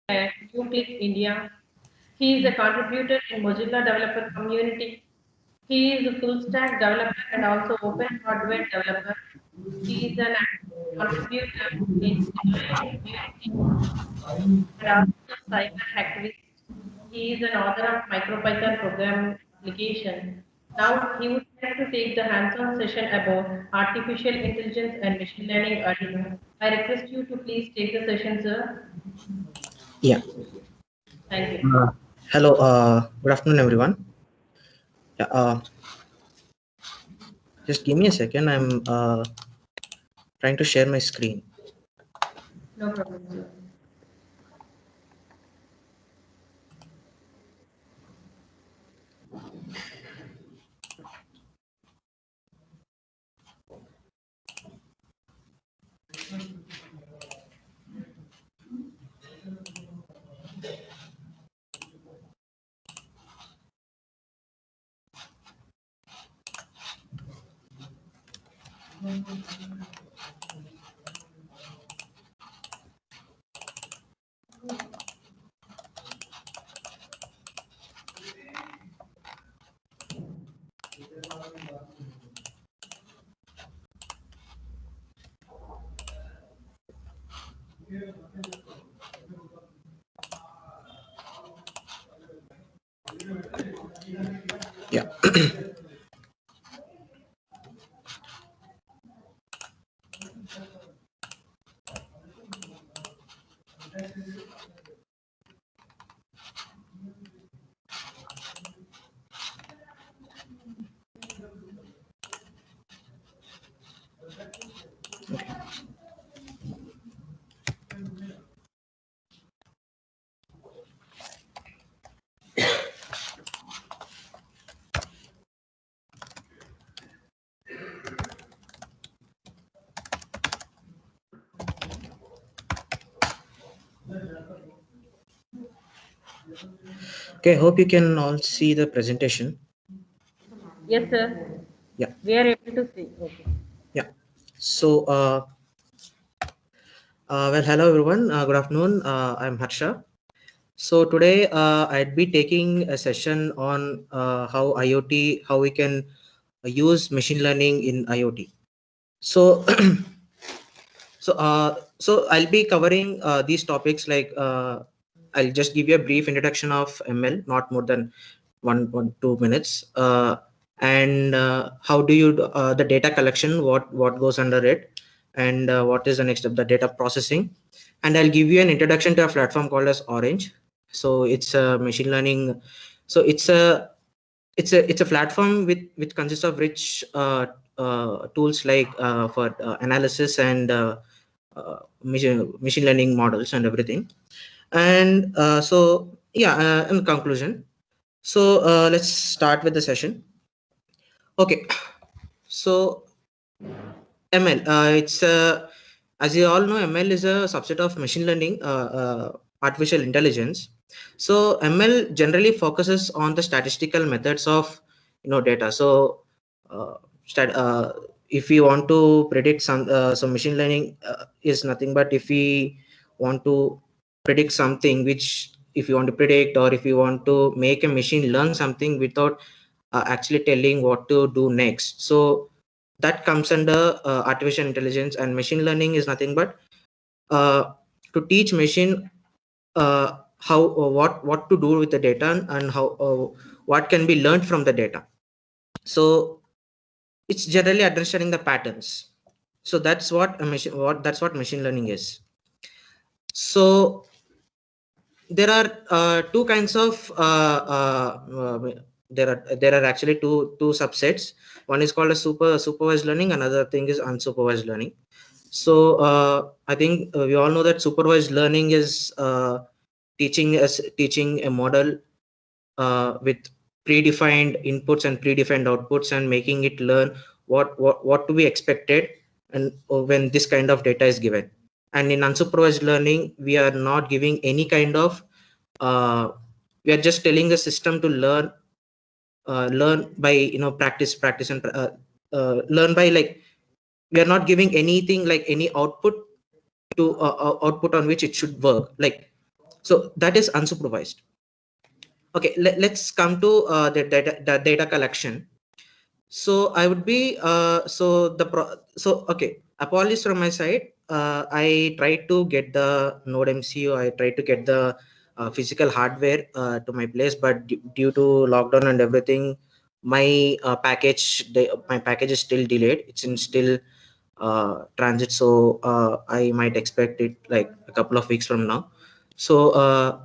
at UClick India. He is a contributor in Mozilla developer community. He is a full stack developer and also open hardware developer. He is an active contributor in Linux community and also cyber activist. He is an author of MicroPython program application. Now he would like to take the hands-on session about artificial intelligence and machine learning earlier. I request you to please take the session, sir. Yeah. Thank you. Hello. Good afternoon, everyone. Yeah. Just give me a second. I'm trying to share my screen. No problem, sir. Yeah. Okay. Hope you can all see the presentation. Yes, sir. Yeah. We are able to see. Okay. Yeah. So, well, hello everyone. Good afternoon. I'm Harsha. So today I'd be taking a session on how we can use machine learning in IoT. So, so I'll be covering these topics like I'll just give you a brief introduction of ML, not more than 2 minutes, and how do you the data collection, what goes under it, and what is the next step, the data processing, and I'll give you an introduction to a platform called as Orange. So it's a machine learning. So it's a platform which consists of rich tools like for analysis and machine learning models and everything. And so yeah, in conclusion, so let's start with the session. Okay, so ML, it's as you all know, ML is a subset of machine learning, artificial intelligence. So ML generally focuses on the statistical methods of data. So uh, stat, if we want to predict some machine learning is nothing but if we want to predict something, which if you want to predict or if you want to make a machine learn something without actually telling what to do next. So that comes under artificial intelligence, and machine learning is nothing but to teach machine how what to do with the data and how what can be learned from the data. So it's generally understanding the patterns. So that's what a machine what that's what machine learning is. So there are two kinds of there are actually two subsets. One is called a supervised learning, another thing is unsupervised learning. So I think we all know that supervised learning is teaching a model with predefined inputs and predefined outputs and making it learn what to be expected and when this kind of data is given. And in unsupervised learning, we are not giving any kind of we are just telling the system to learn by practice and learn by, like, we are not giving anything like any output to output on which it should work. Like, So that is unsupervised. Okay, let's come to the data collection. So I would be okay. Apologies from my side. I tried to get the Node MCU. I tried to get the physical hardware to my place, but due to lockdown and everything, my my package is still delayed. It's in still transit. So I might expect it like a couple of weeks from now. So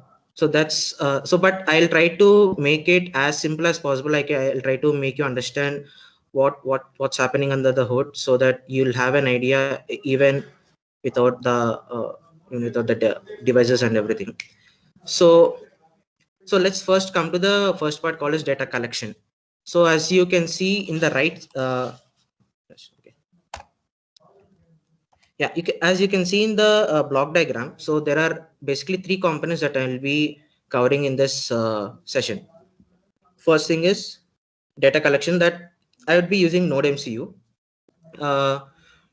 that's but I'll try to make it as simple as possible. Like I'll try to make you understand what's happening under the hood, so that you'll have an idea even without the devices and everything. So let's first come to the first part, called as data collection. So as you can see in the right, okay. Yeah, as you can see in the block diagram, so there are basically three components that I will be covering in this session. First thing is data collection, that I would be using Node MCU.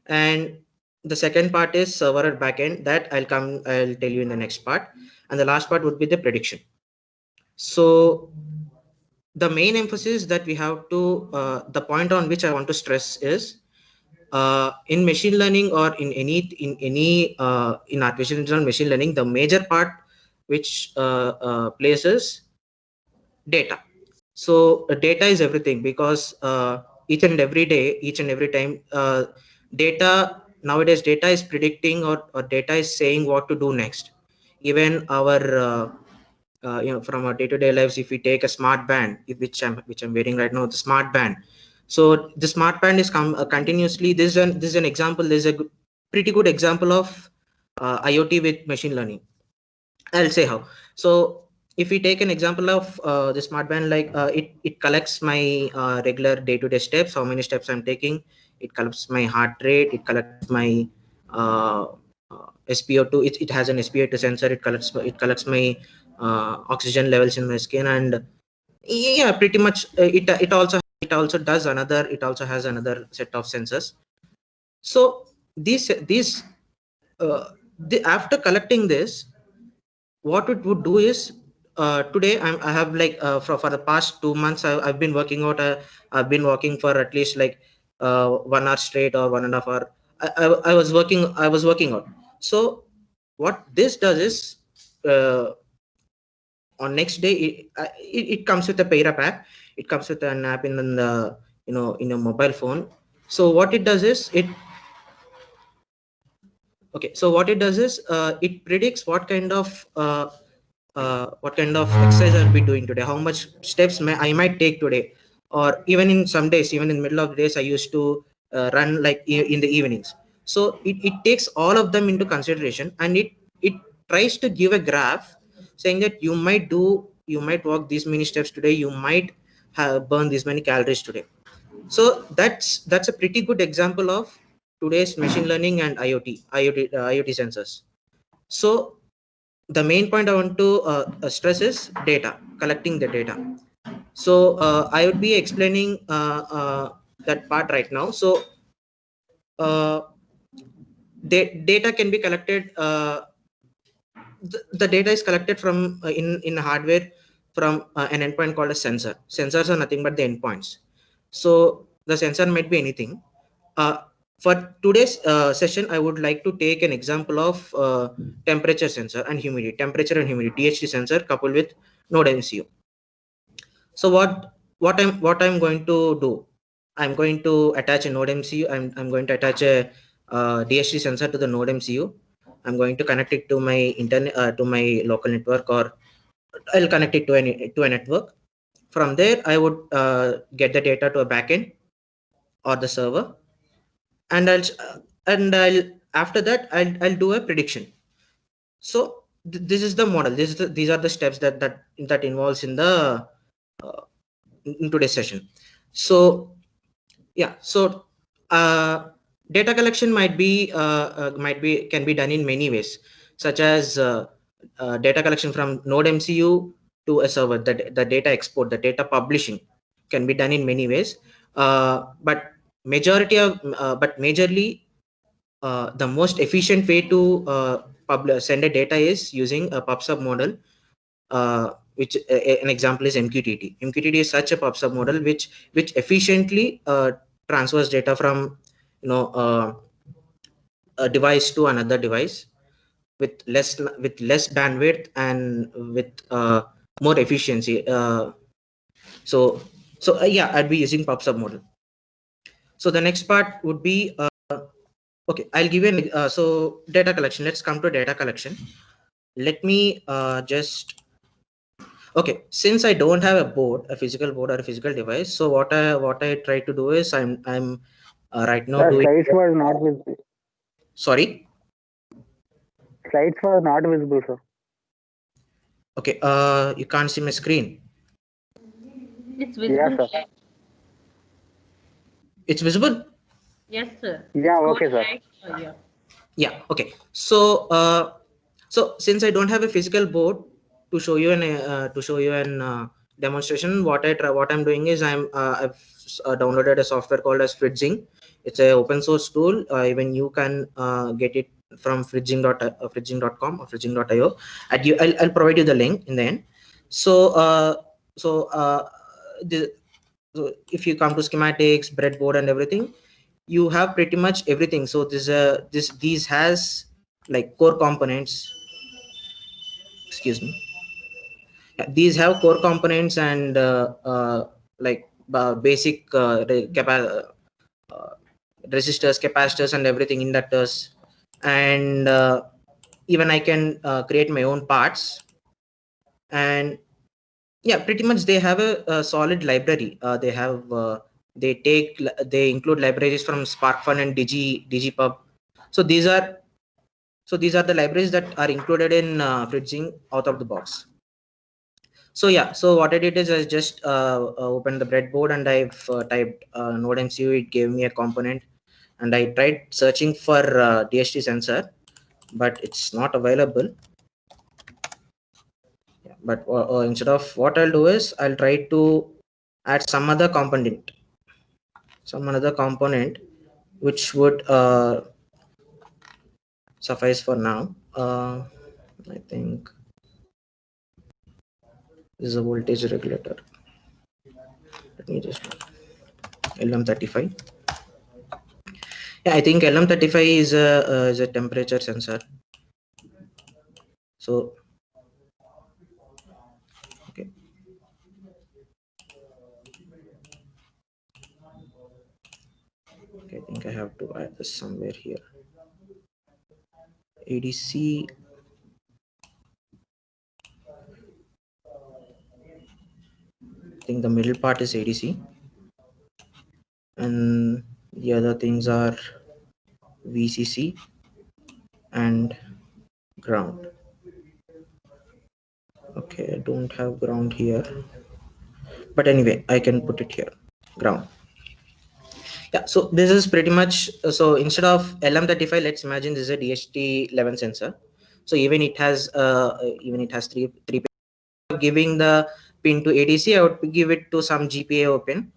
And the second part is server and backend, that I'll tell you in the next part. And the last part would be the prediction. So the main emphasis that we have to, the point on which I want to stress is, in machine learning, or in artificial intelligence machine learning, the major part which places data. So data is everything, because each and every day, each and every time, data nowadays, data is predicting, or data is saying what to do next. Even our from our day-to-day lives, if we take a smart band, which I'm wearing right now, the smart band. So the smart band is continuously, this is an example, this is a pretty good example of IoT with machine learning. I'll say how. So if we take an example of the smart band, like it collects my regular day-to-day steps, how many steps I'm taking. It collects my heart rate. It collects my uh, SpO2. It has an SpO2 sensor. It collects my oxygen levels in my skin, and yeah, pretty much it also does another. It also has another set of sensors. So these after collecting this, what it would do is, today I have like for the past 2 months, I've been working out. I've been working for at least like 1 hour straight, or 1.5 hour. I was working out. So what this does is, on next day, it comes with a pair app. It comes with an app in the in a mobile phone. So what it does is, so what it does is, it predicts what kind of exercise I'll be doing today, how much steps I might take today, or even in some days, even in the middle of the days, I used to run like in the evenings. So it takes all of them into consideration, and it tries to give a graph saying that you might walk these many steps today, you might have burn these many calories today. So that's a pretty good example of today's machine learning and IoT sensors. So the main point I want to stress is data, collecting the data. So I would be explaining that part right now. So uh, data can be collected. The data is collected from in hardware from an endpoint called a sensor. Sensors are nothing but the endpoints. So the sensor might be anything. For today's session, I would like to take an example of temperature sensor and humidity, THD sensor coupled with Node MCU. So what I'm going to do? I'm going to attach a Node MCU. I'm going to attach a DHT sensor to the Node MCU. I'm going to connect it to my internet to my local network, or I'll connect it to a network. From there, I would get the data to a backend or the server, and I'll after that I'll do a prediction. So this is the model. These are the steps that involves in the in today's session. So yeah, so data collection can be done in many ways, such as data collection from Node MCU to a server. The data export, the data publishing can be done in many ways, but majorly the most efficient way to send a data is using a PubSub model, which an example is MQTT. MQTT is such a PubSub model which efficiently transfers data from a device to another device with less bandwidth and with more efficiency. Yeah, I'd be using PubSub model. So the next part would be okay. I'll give you so data collection. Let's come to data collection. Let me just okay. Since I don't have a physical board or a physical device, so what I try to do is I'm right now The doing. slides was not visible. Sorry. Slides was not visible, sir. Okay. You can't see my screen. It's visible. Yes, sir. It's visible. Yes, sir. Yeah, Go okay, sir. ahead. Yeah. Yeah. Okay. So so since I don't have a physical board to show you an demonstration, what I'm doing is I've downloaded a software called as Fritzing. It's a open source tool. Even you can get it from fritzing.com or fritzing.io. I'll provide you the link in the end. So so if you come to schematics, breadboard, and everything, you have pretty much everything. So these has like core components. Excuse me. Yeah, these have core components and like basic resistors, capacitors, and everything, inductors, and even I can create my own parts. And yeah, pretty much they have a solid library. They include libraries from SparkFun and digipub. So these are the libraries that are included in Fritzing out of the box. So yeah, so what I did is I just opened the breadboard and I've typed node MCU. It gave me a component, and I tried searching for DHT sensor, but it's not available. Yeah, but instead of, what I'll do is I'll try to add some other component, which would suffice for now. I think this is a voltage regulator. Let me just LM35. Yeah, I think LM35 is a temperature sensor. So okay. Okay, I think I have to add this somewhere here. ADC. I think the middle part is ADC, and the other things are VCC and ground. Okay, I don't have ground here, but anyway, I can put it here, ground. Yeah, so this is pretty much, so instead of LM35, let's imagine this is a DHT11 sensor. So even it has three giving the pin to ADC, I would give it to some GPIO pin.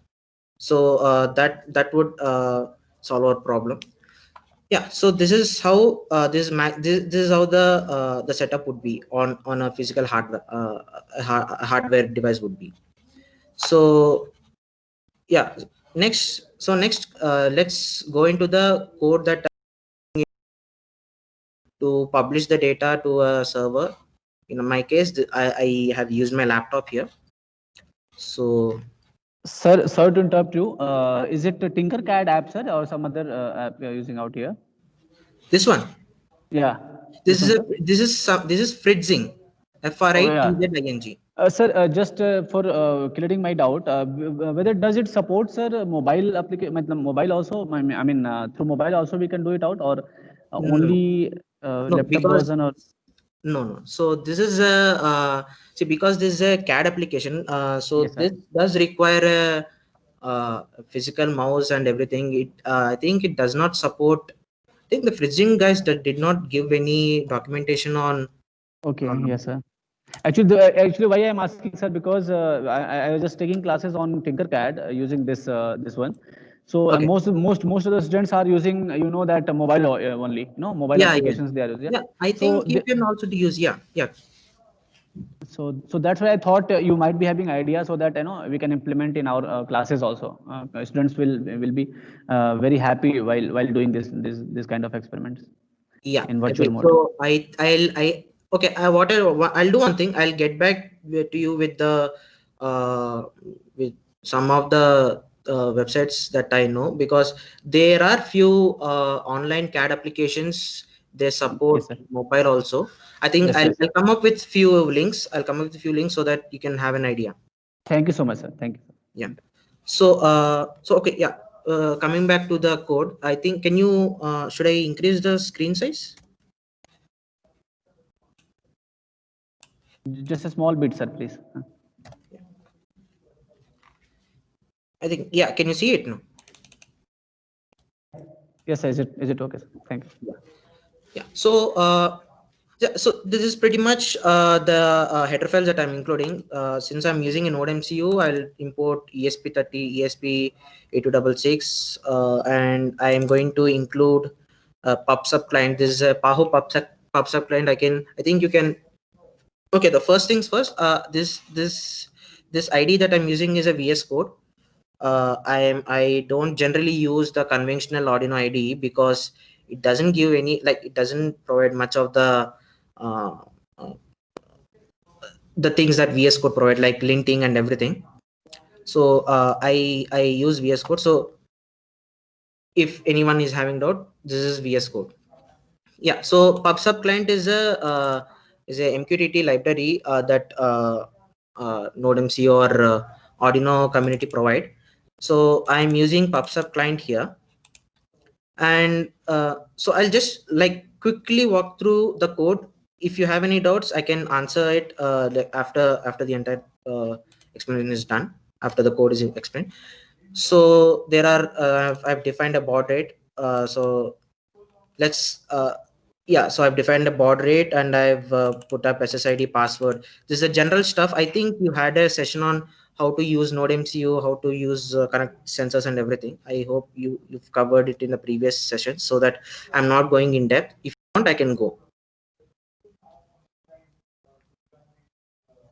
So that would solve our problem. Yeah, so this is how this is how the setup would be on a physical hardware hardware device would be. So yeah, next let's go into the code that to publish the data to a server. In my case, I have used my laptop here. So Sir, sorry to interrupt you. Is it a Tinkercad app, sir, or some other app you're using out here? this one. Yeah. This is Fritzing. FRITZING. Sir, just for clearing my doubt, whether does it support, sir, mobile application, mobile also? I mean, through mobile also we can do it out, or only No, laptop because version? Or no. So this is a see, because this is a CAD application. So Yes, sir. this does require a physical mouse and everything. It I think it does not support. I think the Fritzing guys that did not give any documentation on. Okay, yes, sir. Actually, actually, why I'm asking, sir, because I was just taking classes on Tinkercad using this one. So Okay. most of the students are using, that mobile only, mobile Yeah, applications they are using. yeah. I So think you can also use, yeah. so that's why I thought you might be having idea, so that we can implement in our classes also. Students will be very happy while doing this kind of experiments Yeah. in virtual Okay. mode. So okay. I'll do one thing. I'll get back to you with some of the websites that I know, because there are few online CAD applications. They support Yes, sir. mobile also. I think Yes, I'll, yes. I'll come up with few links. I'll come up with a few links so that you can have an idea. Thank you so much, sir. Thank you. Yeah. So okay. Yeah. Coming back to the code, I think, should I increase the screen size? Just a small bit, sir, please. I think, yeah. Can you see it now? Yes, sir. Is it okay, sir? Thank you. Yeah. So this is pretty much the header files that I'm including. Since I'm using a Node MCU, I'll import ESP30, ESP8266, and I am going to include PubSub client. This is a PAHO PubSub client. I think you can. Okay, the first things first. This ID that I'm using is a VS Code. I don't generally use the conventional Arduino IDE because it doesn't give any, like, it doesn't provide much of uh, uh, the things that VS Code provide, like linting and everything. So I use VS Code. So if anyone is having doubt, this is VS Code. Yeah. So PubSub client is a MQTT library that NodeMCU or Arduino community provide. So I'm using PubSub client here, and so I'll just like quickly walk through the code. If you have any doubts, I can answer it like after the entire explanation is done, after the code is explained. So there are I've defined a baud rate. So let's yeah, so I've defined a baud rate, and I've put up SSID password. This is the general stuff. I think you had a session on how to use Node MCU, how to use connect sensors and everything. I hope you've covered it in the previous session, so that I'm not going in depth. If you want, I can go.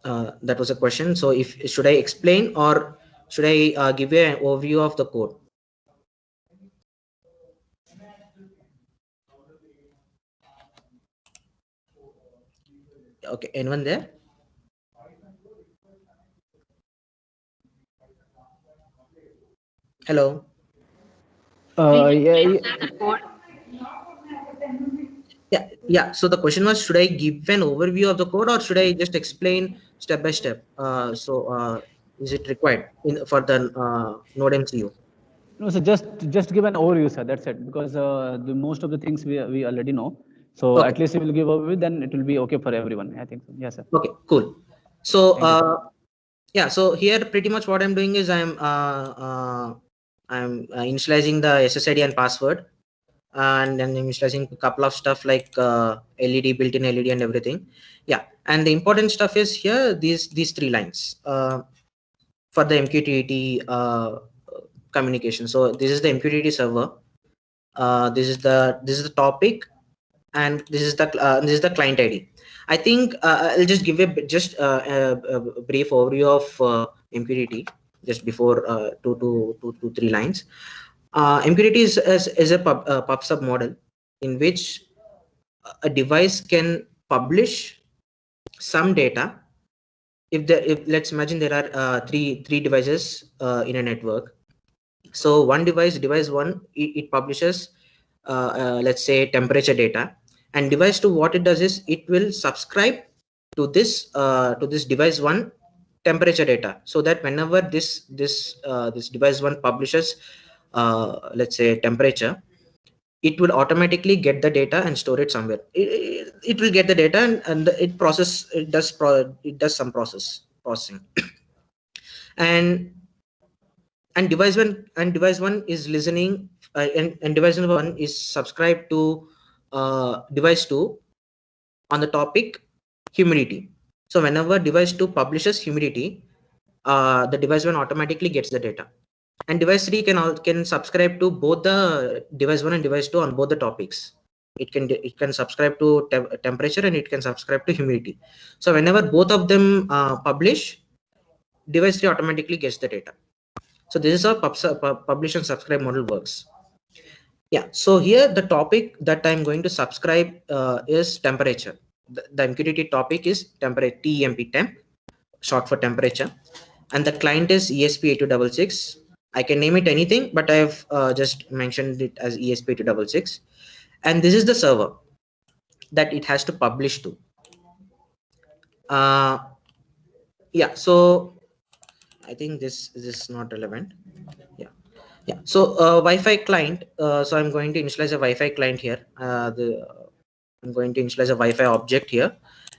That was a question. So should I explain, or should I give you an overview of the code? Okay, anyone there? Hello. Yeah. Yeah. So the question was, should I give an overview of the code, or should I just explain step by step? Is it required for the Node MCU? No, so just give an overview, sir. That's it. Because the most of the things we already know. So Okay. at least you will give overview, then it will be okay for everyone. I think so. Yes, sir. Okay. Cool. So Thank you, sir. yeah. So here, pretty much what I'm doing is I'm initializing the SSID and password, and then initializing a couple of stuff like LED, built-in LED, and everything. Yeah. And the important stuff is here, these three lines for the MQTT communication. So this is the MQTT server. This is the topic, and this is the client ID. I think I'll just give a brief overview of MQTT just before 3 lines. MQTT is a PubSub model in which a device can publish some data. If let's imagine there are three devices in a network. So one device one, it publishes let's say temperature data, and device two, what it does is it will subscribe to this device one temperature data, so that whenever this device one publishes let's say temperature, it will automatically get the data and store it somewhere. It will get the data, and it does some processing. and device one is listening, and device number one is subscribed to device two on the topic humidity. So whenever device two publishes humidity, the device one automatically gets the data. And device 3 can subscribe to both the device 1 and device 2 on both the topics. It can subscribe to temperature, and it can subscribe to humidity. So whenever both of them publish, device 3 automatically gets the data. So this is how publish and subscribe model works. Yeah, so here the topic that I'm going to subscribe is temperature. The MQTT topic is temperature, temp, short for temperature, and the client is ESP8266. I can name it anything, but I've just mentioned it as ESP8266. And this is the server that it has to publish to. Yeah, so I think this is not relevant. Yeah, so Wi-Fi client. So I'm going to initialize a Wi-Fi client here. I'm going to initialize a Wi-Fi object here,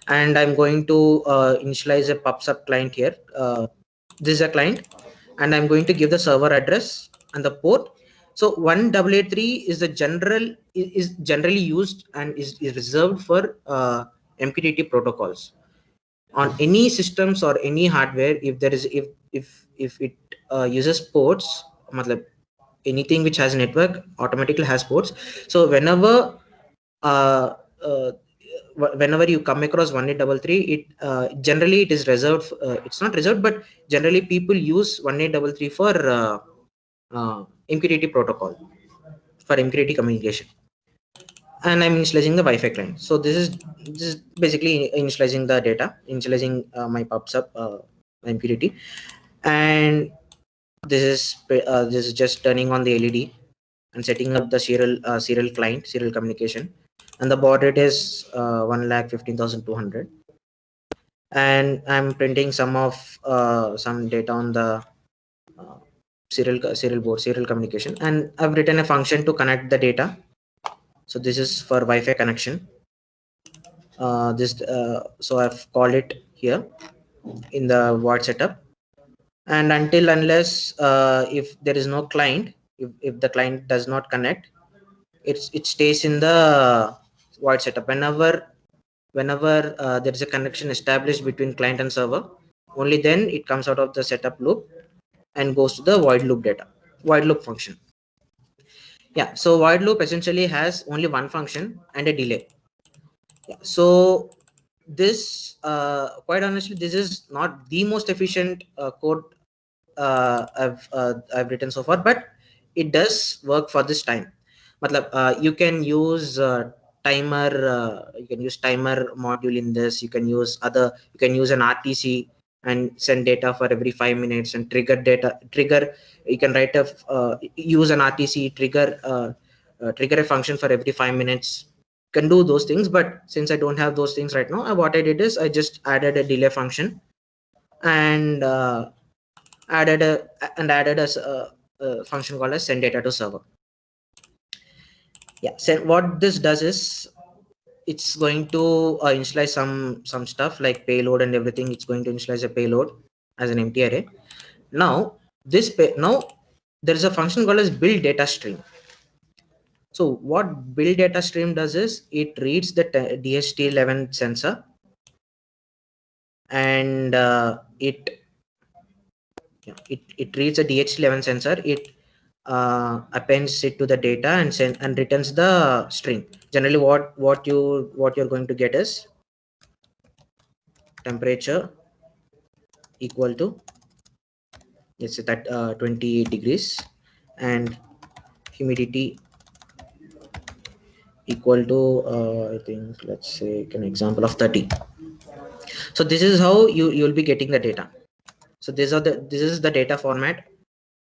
and I'm going to initialize a PubSub client here. This is a client, and I'm going to give the server address and the port. So 1883 is the is generally used and is reserved for MQTT protocols. On any systems or any hardware, if there is if it uses ports, anything which has a network automatically has ports. So whenever uh, uh, whenever you come across 1833, it generally it is reserved. It's not reserved, but generally people use 1833 for MQTT protocol, for MQTT communication. And I'm initializing the Wi-Fi client. So this is basically initializing the data, initializing my PubSub MQTT, and this is just turning on the LED and setting up the serial client, serial communication, and the baud rate is 1,15,200. And I'm printing some data on the serial board, serial communication, and I've written a function to connect the data. So this is for Wi-Fi connection. So I've called it here in the void setup, and unless if there is no client, if the client does not connect, it stays in the void setup. Whenever there is a connection established between client and server, only then it comes out of the setup loop and goes to the void loop function. Yeah, so void loop essentially has only one function and a delay. Yeah, so this quite honestly, this is not the most efficient code I've written so far, but it does work for this time. You can use timer module in this. You can use an RTC and send data for every 5 minutes and trigger. You can use an RTC trigger a function for every 5 minutes. Can do those things, but since I don't have those things right now, what I did is I just added a delay function and added a function called as send data to server. Yeah, so what this does is it's going to initialize some stuff like payload and everything. It's going to initialize a payload as an empty array. Now there is a function called as build data stream. So what build data stream does is it reads the DHT11 sensor, and it reads a DHT11 sensor. It appends it to the data and returns the string. Generally, what you're going to get is temperature equal to, let's say that 28 degrees, and humidity equal to I think, let's say an example of 30. So this is how you'll be getting the data. So this is the data format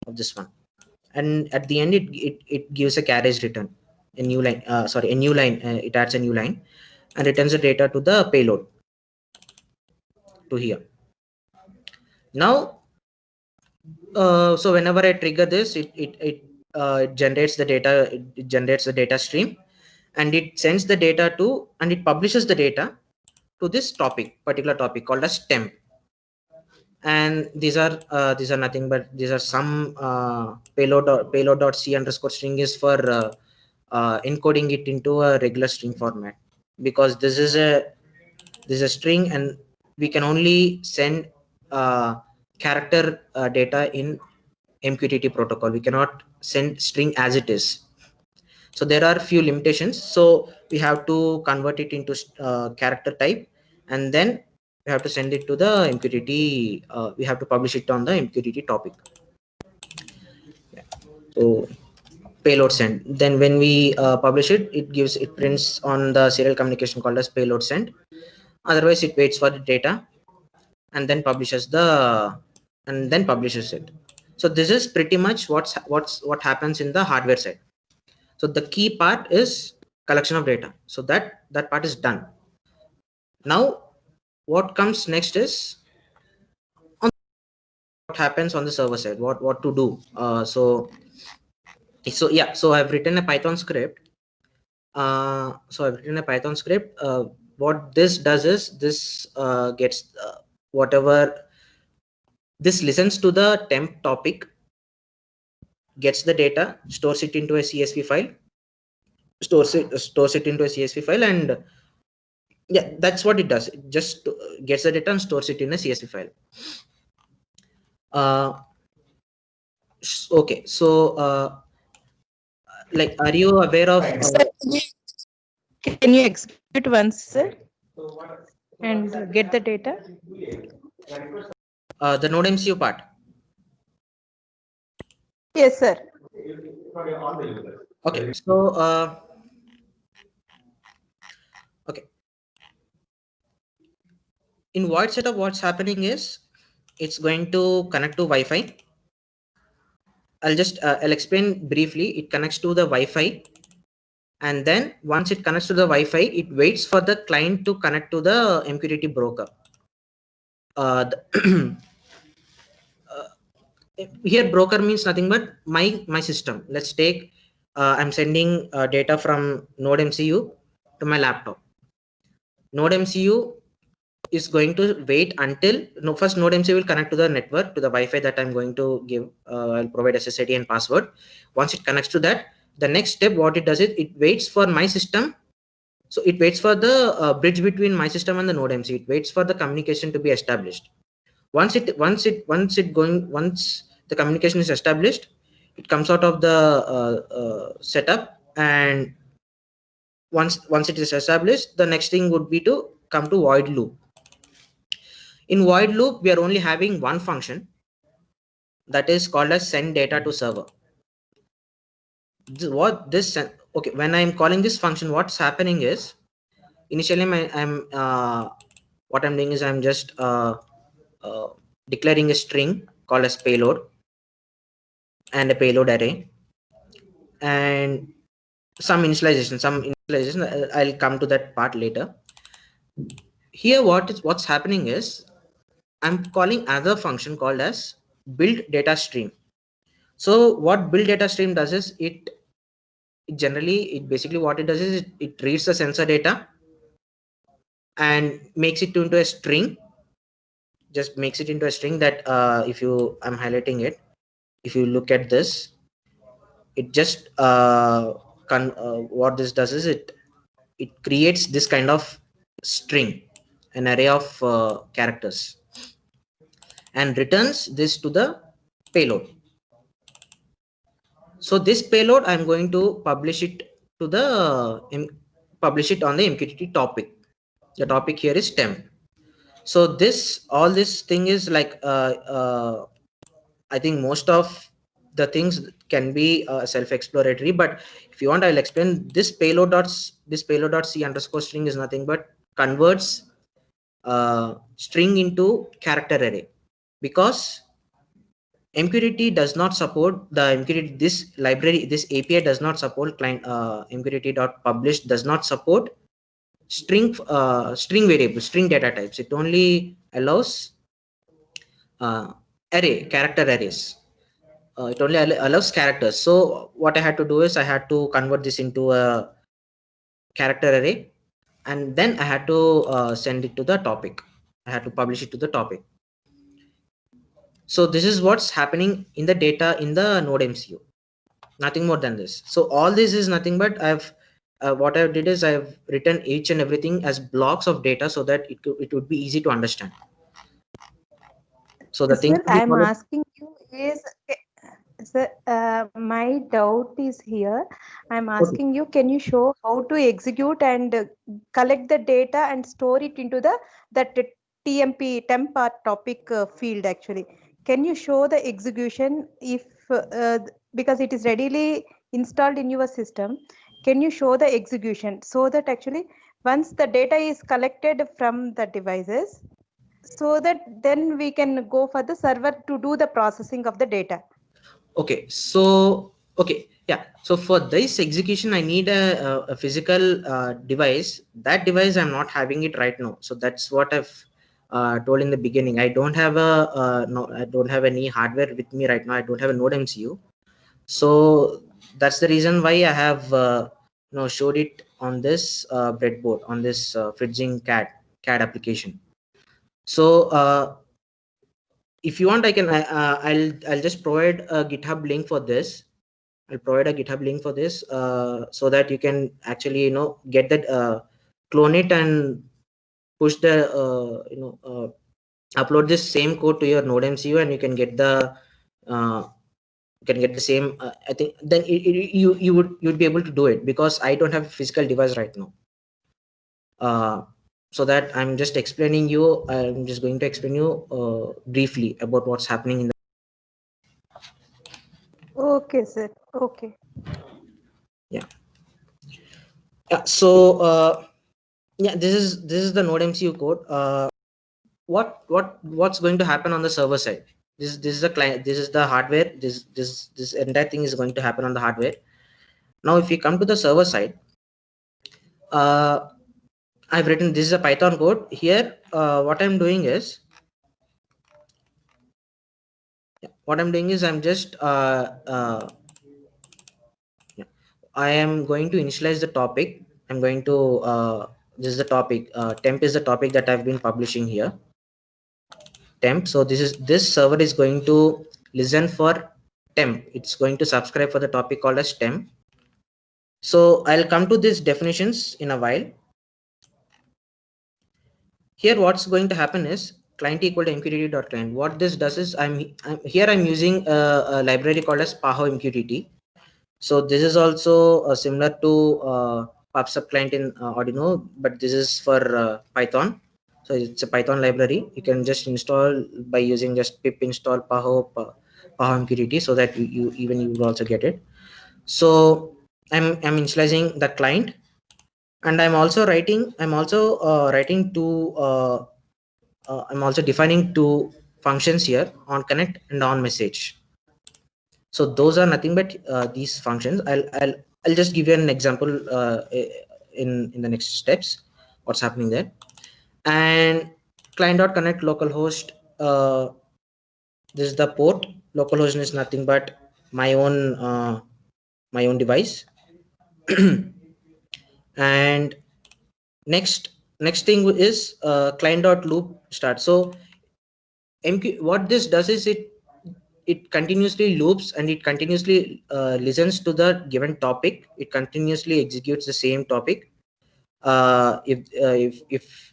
of this one, and at the end it gives a carriage return, a new line. It adds a new line and returns the data to the payload to here. Now so whenever I trigger this, it generates the data. It generates the data stream, and it sends the data to, and it publishes the data to this particular topic called as temp. And these are nothing but these are some payload.c_string is for encoding it into a regular string format, because this is a string, and we can only send character data in MQTT protocol. We cannot send string as it is. So there are few limitations. So we have to convert it into character type, and then we have to send it to the MQTT. We have to publish it on the MQTT topic. So payload send. Then when we publish it, it prints on the serial communication called as payload send. Otherwise, it waits for the data and then publishes it. So this is pretty much what happens in the hardware side. So the key part is collection of data. So that part is done. Now what comes next is on what happens on the server side, what to do. So I've written a Python script. What this does is this gets whatever this listens to the temp topic, gets the data, stores it into a CSV file, stores it into a CSV file, and yeah, that's what it does. It just gets the data and stores it in a CSV file. Okay, so like, are you aware of Sir, can you execute once, sir, and get the data? the Node MCU part? Yes, sir. Okay, so okay, in void setup, what's happening is it's going to connect to Wi-Fi. I'll explain briefly. It connects to the Wi-Fi, and then once it connects to the Wi-Fi, it waits for the client to connect to the MQTT broker. Here broker means nothing but my system. Let's take I'm sending data from Node MCU to my laptop. Node MCU is going to wait until first Node MCU will connect to the network, to the Wi-Fi that I'm going to give. I'll provide SSID and password. Once it connects to that, the next step what it does is it waits for my system. So it waits for the bridge between my system and the Node MCU. It waits for the communication to be established. Once the communication is established, it comes out of the setup, and once it is established, the next thing would be to come to void loop. In void loop, we are only having one function that is called as send data to server. Okay, when I'm calling this function, what's happening is initially what I'm doing is I'm just declaring a string called as payload and a payload array, and some initialization. I'll come to that part later. Here what's happening is I'm calling another function called as build data stream. So what build data stream does is it basically what it does is it reads the sensor data and makes it into a string. Just makes it into a string that I'm highlighting it. If you look at this, it just what this does is it creates this kind of string, an array of characters, and returns this to the payload. So this payload I'm going to publish it on the MQTT topic. The topic here is temp. So all this thing is like I think most of the things can be self-explanatory, but if you want, I'll explain. This payload.c_string is nothing but converts string into character array, because MQTT does not support this API does not support client MQTT.publish does not support string variables, string data types. It only allows character arrays. It only allows characters. So what I had to do is I had to convert this into a character array, and then I had to send it to the topic. I had to publish it to the topic. So this is what's happening in the data in the Node MCU. Nothing more than this. So all this is nothing but what I did is I've written each and everything as blocks of data so that it would be easy to understand. So the thing I'm asking you is, Sir, my doubt is here. I'm asking you, can you show how to execute and collect the data and store it into that TMP temp or topic field actually? Can you show the execution if because it is readily installed in your system? Can you show the execution so that actually once the data is collected from the devices, so that then we can go for the server to do the processing of the data? Okay, so okay, yeah. So for this execution, I need a physical device. That device I'm not having it right now. So that's what I've told in the beginning. I don't have a no, I don't have any hardware with me right now. I don't have a Node MCU. So that's the reason why I have showed it on this breadboard on this Fritzing CAD application. So if you want, I'll just provide a GitHub link for this. I'll provide a GitHub link for this so that you can actually get that clone it and push the upload this same code to your Node MCU, and you can get the same. I think then you'd be able to do it, because I don't have a physical device right now. So that I'm just explaining you. I'm just going to explain you briefly about what's happening in the. Okay, sir. Okay. Yeah. So yeah, this is the Node MCU code. What's going to happen on the server side? This is the client. This is the hardware. This entire thing is going to happen on the hardware. Now, if you come to the server side, I've written this is a Python code here. What I'm doing is I'm just I am going to initialize the topic. I'm going to this is the topic. Temp is the topic that I've been publishing here. Temp. So this server is going to listen for temp. It's going to subscribe for the topic called as temp. So I'll come to these definitions in a while. Here, what's going to happen is client equal to MQTT.client. What this does is I'm using a library called as PAHO MQTT. So this is also similar to PubSub client in Arduino, but this is for Python. So it's a Python library. You can just install by using just pip install PAHO MQTT, so that you will also get it. So I'm initializing the client, and I'm also writing I'm also defining two functions here, on connect and on message. So those are nothing but these functions. I'll just give you an example in the next steps what's happening there. And client.connect localhost, this is the port. Localhost is nothing but my own device. And next thing is client.loop start. So what this does is it continuously loops, and it continuously listens to the given topic. It continuously executes the same topic. If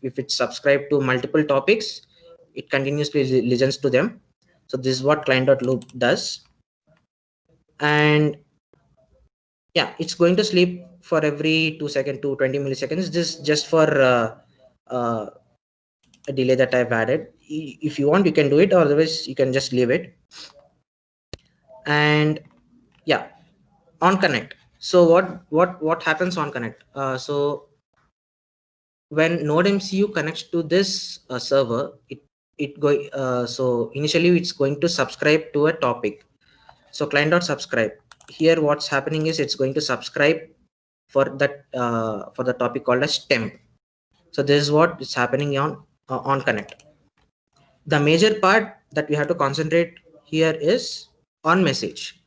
it's subscribed to multiple topics, it continuously listens to them. So this is what client.loop does. And yeah, it's going to sleep for every 2 seconds to 20 milliseconds. This just for a delay that I've added. If you want, you can do it, or otherwise you can just leave it. And yeah, on connect. So what happens on connect? So when Node MCU connects to this server, so initially it's going to subscribe to a topic. So client.subscribe. Here what's happening is it's going to subscribe for the topic called as temp. So this is what is happening on connect. The major part that we have to concentrate here is on message.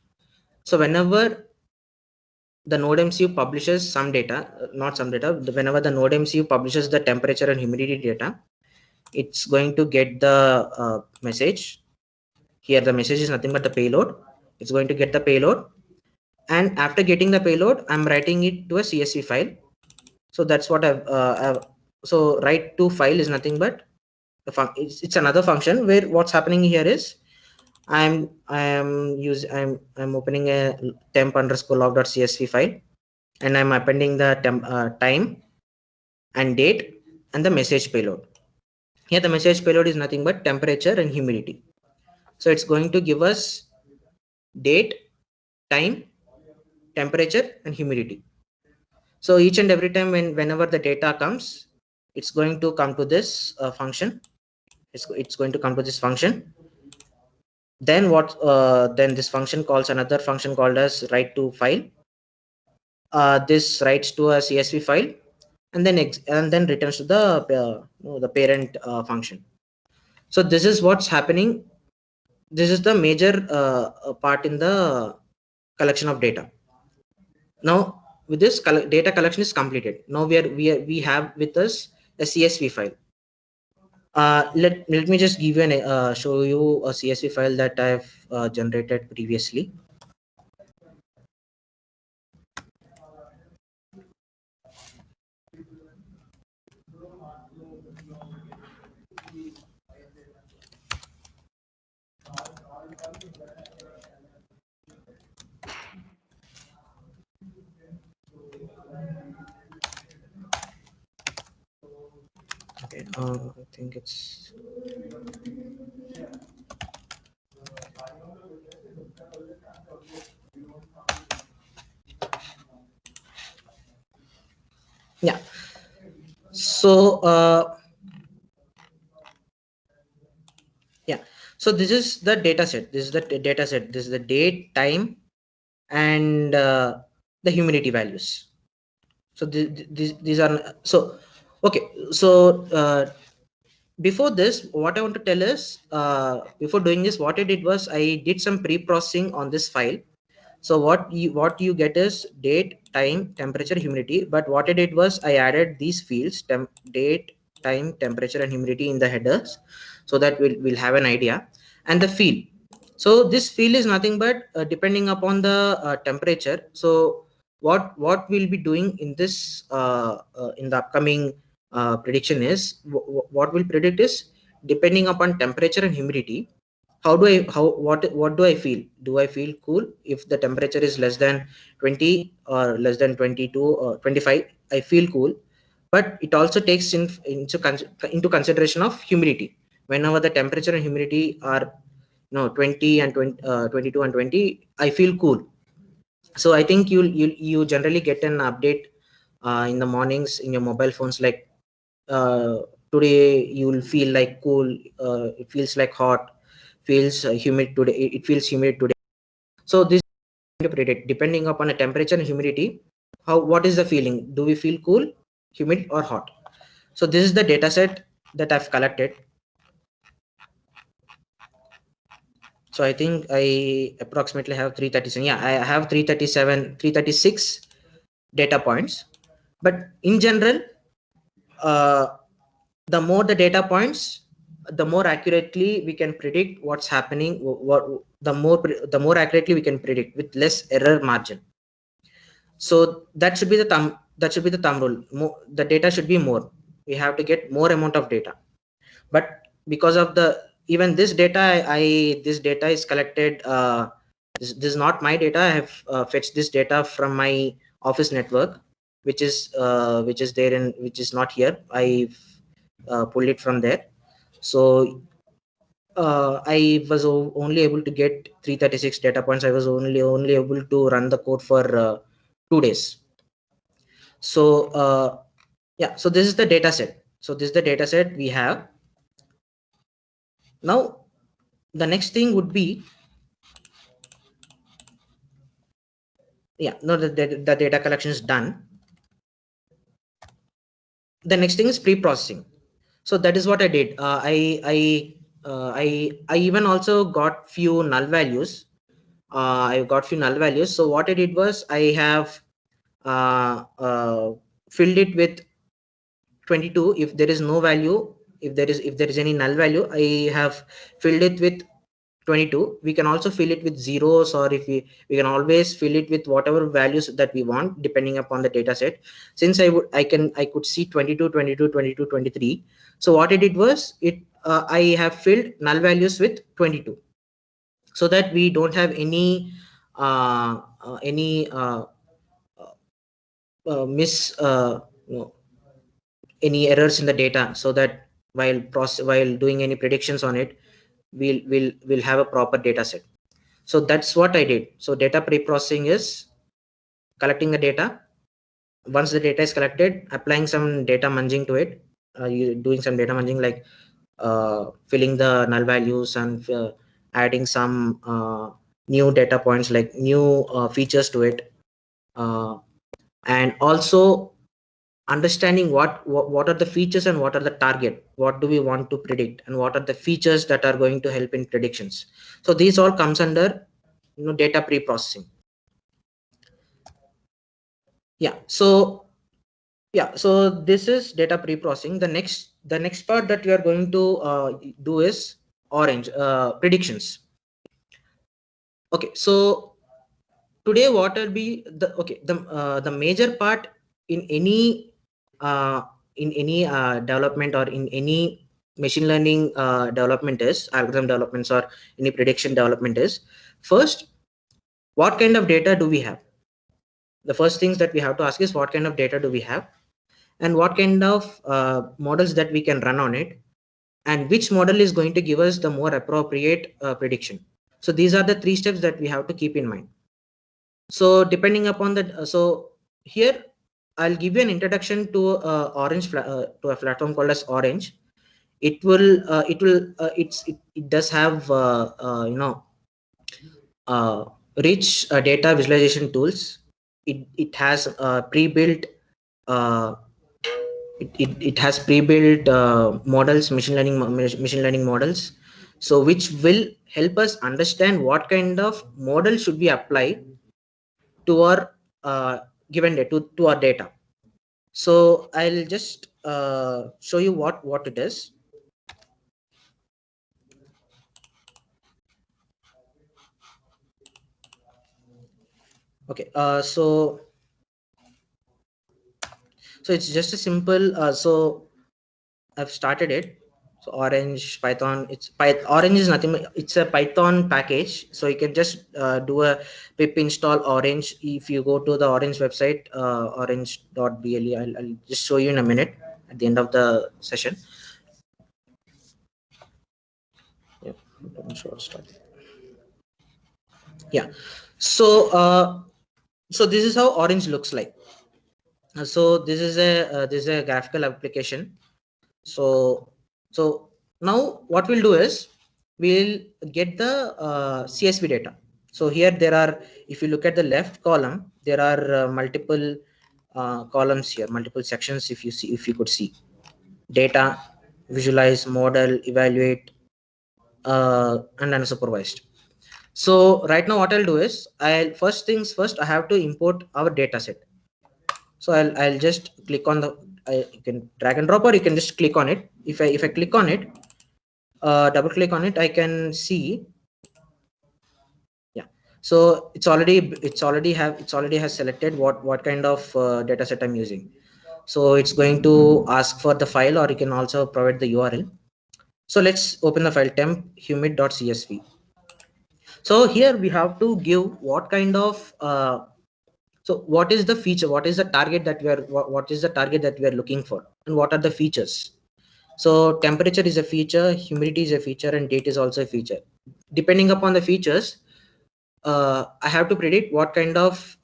So whenever the Node MCU publishes some data, whenever the Node MCU publishes the temperature and humidity data, it's going to get the message. Here the message is nothing but the payload. It's going to get the payload, and after getting the payload, I'm writing it to a CSV file. So that's what so write to file is nothing but it's another function where what's happening here is I'm opening a temp_log.csv file, and I'm appending the time and date and the message payload. Here the message payload is nothing but temperature and humidity. So it's going to give us date, time, temperature, and humidity. So each and every time whenever the data comes, it's going to come to this function. It's going to come to this function. Then then this function calls another function called as write to file. This writes to a CSV file, and then returns to the parent function. So this is what's happening. This is the major part in the collection of data. Now with this data collection is completed. Now we have with us a CSV file. Let me just give you show you a CSV file that I've generated previously. Okay, I think it's yeah. So yeah, so this is the data set. This is the data set. This is the date, time, and the humidity values. So these are so okay. So before this, what I want to tell is before doing this, what I did was I did some pre-processing on this file. So what you get is date, time, temperature, humidity. But what I did was I added these fields, date, time, temperature, and humidity in the headers, so that we'll have an idea. And the field. So this field is nothing but depending upon the temperature. So what we'll be doing in this in the upcoming prediction is what we'll predict is depending upon temperature and humidity. What do I feel? Do I feel cool if the temperature is less than 20 or less than 22 or 25? I feel cool, but it also takes into consideration of humidity. Whenever the temperature and humidity are 20 and 22 and 20, I feel cool. So I think you generally get an update in the mornings in your mobile phones, like today you will feel like cool, it feels like hot, feels humid today, it feels humid today. So this is to predict depending upon the temperature and humidity, what is the feeling? Do we feel cool, humid, or hot? So this is the data set that I've collected. So I think I approximately have 337. Yeah, I have 336 data points. But in general, the more the data points, the more accurately we can predict what's happening. The more accurately we can predict with less error margin. So that should be the thumb rule. The data should be more. We have to get more amount of data. But because of even this data, this data is collected. This is not my data. I have fetched this data from my office network, which is there which is not here. I've pulled it from there. So I was only able to get 336 data points. I was only able to run the code for 2 days. So yeah, so this is the data set. So this is the data set we have. Now the next thing would be, the data collection is done. The next thing is pre-processing. So that is what I did. I even also got few null values. I got few null values. So what I did was I have filled it with 22. If there is no value, if there is any null value, I have filled it with 22. We can also fill it with zeros, or if we can always fill it with whatever values that we want depending upon the data set. Since I could see 22, 22, 22, 23. So what I did was I have filled null values with 22. so that we don't have any you know, any errors in the data, so that while doing any predictions on it, we'll have a proper data set. So that's what I did. So data pre-processing is collecting the data. Once the data is collected, applying some data munging to it, you doing some data munging, like filling the null values and adding some new data points, like new features to it, and also understanding what are the features and what are the target, what do we want to predict, and what are the features that are going to help in predictions. So these all comes under data pre-processing. So this is data pre-processing. The next part that we are going to do is orange predictions. Okay, so today what will be the major part in any development, or in any machine learning development, is algorithm developments or any prediction development, is first, what kind of data do we have? The first things that we have to ask is what kind of data do we have, and what kind of models that we can run on it, and which model is going to give us the more appropriate prediction. So these are the 3 steps that we have to keep in mind. So depending upon that, so here I'll give you an introduction to to a platform called as Orange. It does have rich data visualization tools. It has pre-built it has pre-built models, machine learning models, so which will help us understand what kind of model should we apply to our given data, to our data. So I'll just show you what it is. Okay, so it's just a simple so I've started it. So Orange Python, Orange is nothing, it's a Python package. So you can just do a pip install Orange. If you go to the Orange website, orange.ble, I'll just show you in a minute at the end of the session. Yeah, so so this is how Orange looks like. So this is a graphical application. So now what we'll do is we'll get the CSV data. So here there are, if you look at the left column, there are multiple columns here, multiple sections. If you could see data, visualize, model, evaluate, and unsupervised. So right now what I'll do is, first things first, I have to import our data set. So I'll just click on you can drag and drop, or you can just click on it. If I click on it, double click on it, I can see. Yeah, so it's already has selected what kind of data set I'm using. So it's going to ask for the file, or you can also provide the URL. So let's open the file, temp humid.csv. So here we have to give what kind of so what is the feature, what is the target that we are looking for, and what are the features. So temperature is a feature, humidity is a feature, and date is also a feature. Depending upon the features, I have to predict what kind of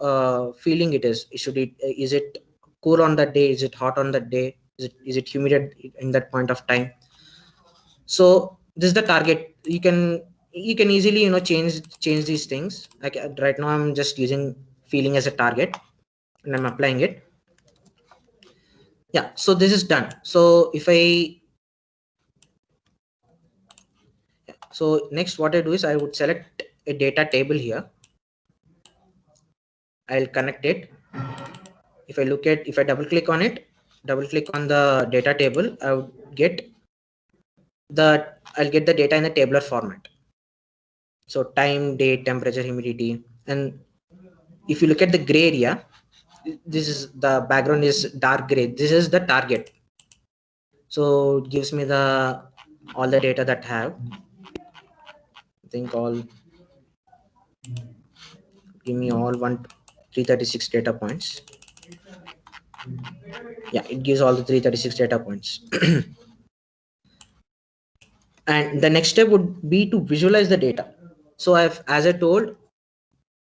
feeling it is. Is it cool on that day? Is it hot on that day? Is it humid in that point of time? So this is the target. You can easily change these things. Like right now I'm just using feeling as a target, and I'm applying it. Yeah, so this is done. So so next what I do is I would select a data table here. I'll connect it. If I double click on it, double click on the data table, I'll get the data in the tabular format. So time, date, temperature, humidity. And if you look at the gray area, this is the background is dark gray. This is the target. So it gives me all the data that I have. I think all Give me all 336 data points. Yeah, it gives all the 336 data points. And the next step would be to visualize the data. So as I told,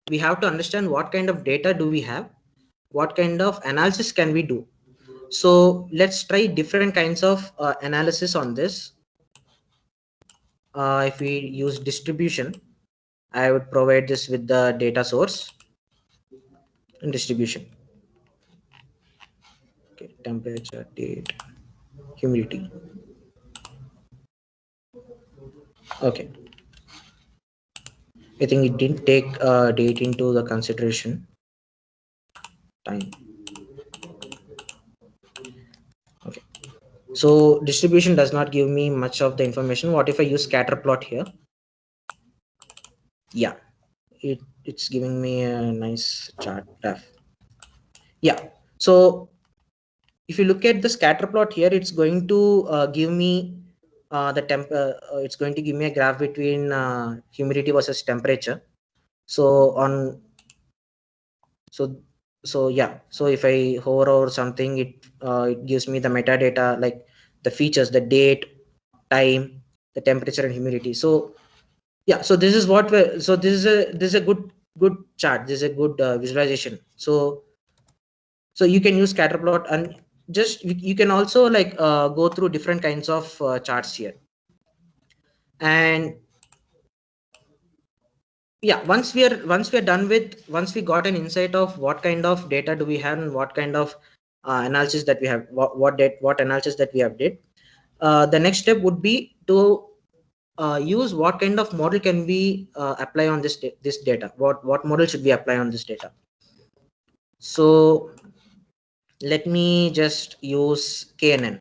we have to understand what kind of data do we have, what kind of analysis can we do. So let's try different kinds of analysis on this. If we use distribution, I would provide this with the data source and distribution. Okay, temperature, date, humidity. Okay, I think it didn't take date into the consideration. Time. Okay, so distribution does not give me much of the information. What if I use scatter plot here? Yeah, it's giving me a nice chart graph. Yeah, so if you look at the scatter plot here, it's going to give me it's going to give me a graph between humidity versus temperature. So yeah, so if I hover over something, it gives me the metadata, like the features, the date, time, the temperature and humidity. So yeah, so this is this is a good chart. This is a good visualization. So you can use scatter plot, and just you can also like go through different kinds of charts here. And yeah, once we got an insight of what kind of data do we have and what kind of analysis that we have, what analysis that we have did, the next step would be to use what kind of model can we apply on this data. What model should we apply on this data? So let me just use KNN.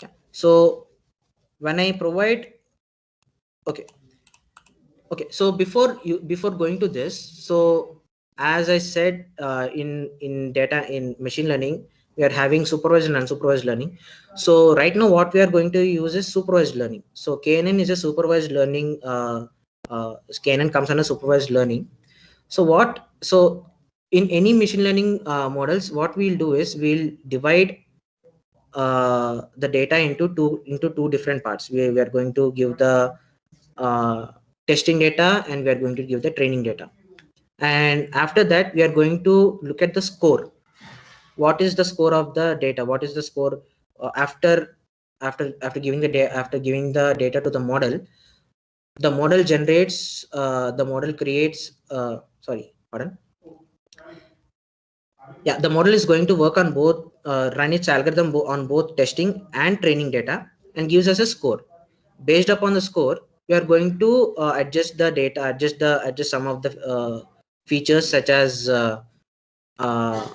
Yeah. So when I provide, okay, so before going to this, so as I said, in machine learning, we are having supervised and unsupervised learning. So right now what we are going to use is supervised learning. So KNN is a supervised learning. KNN comes under supervised learning. So in any machine learning models, what we'll do is we'll divide the data into two different parts. We are going to give the testing data, and we are going to give the training data. And after that, we are going to look at the score. What is the score of the data? What is the score after giving the data to the model? The model generates, the model creates, sorry, pardon. Yeah, the model is going to work on both, run its algorithm on both testing and training data, and gives us a score. Based upon the score, we are going to adjust the data, adjust some of the features, such as uh, uh,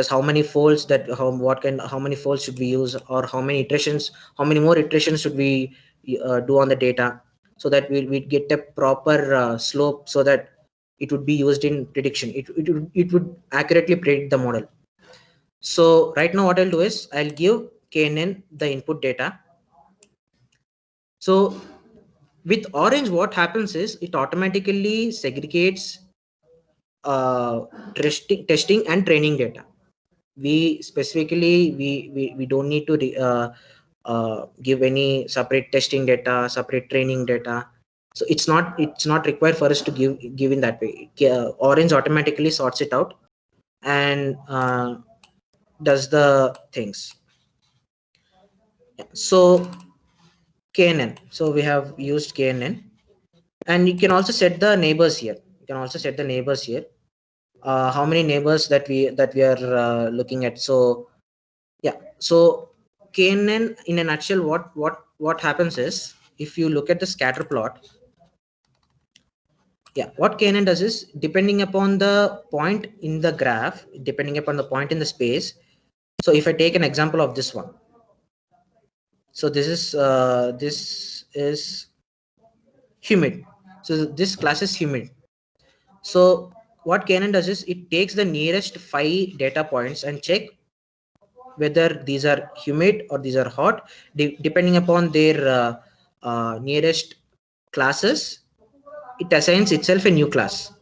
how many folds how many folds should we use, or how many more iterations should we do on the data, so that we get a proper slope, so that it would be used in prediction. It would accurately predict the model. So right now what I'll do is I'll give KNN the input data. So with orange, what happens is it automatically segregates testing and training data. We specifically we don't need to give any separate testing data, separate training data. So it's not required for us to give in that way. Orange automatically sorts it out and does the things. Yeah. So KNN. So we have used KNN, and you can also set the neighbors here. How many neighbors that we are looking at. So yeah, so KNN in a nutshell, what happens is, if you look at the scatter plot, yeah, what KNN does is, depending upon the point in the graph, depending upon the point in the space. So if I take an example of this one, so this is humid. So this class is humid. So what KNN does is, it takes the nearest 5 data points and check whether these are humid or these are hot, depending upon their nearest classes. It assigns itself a new class.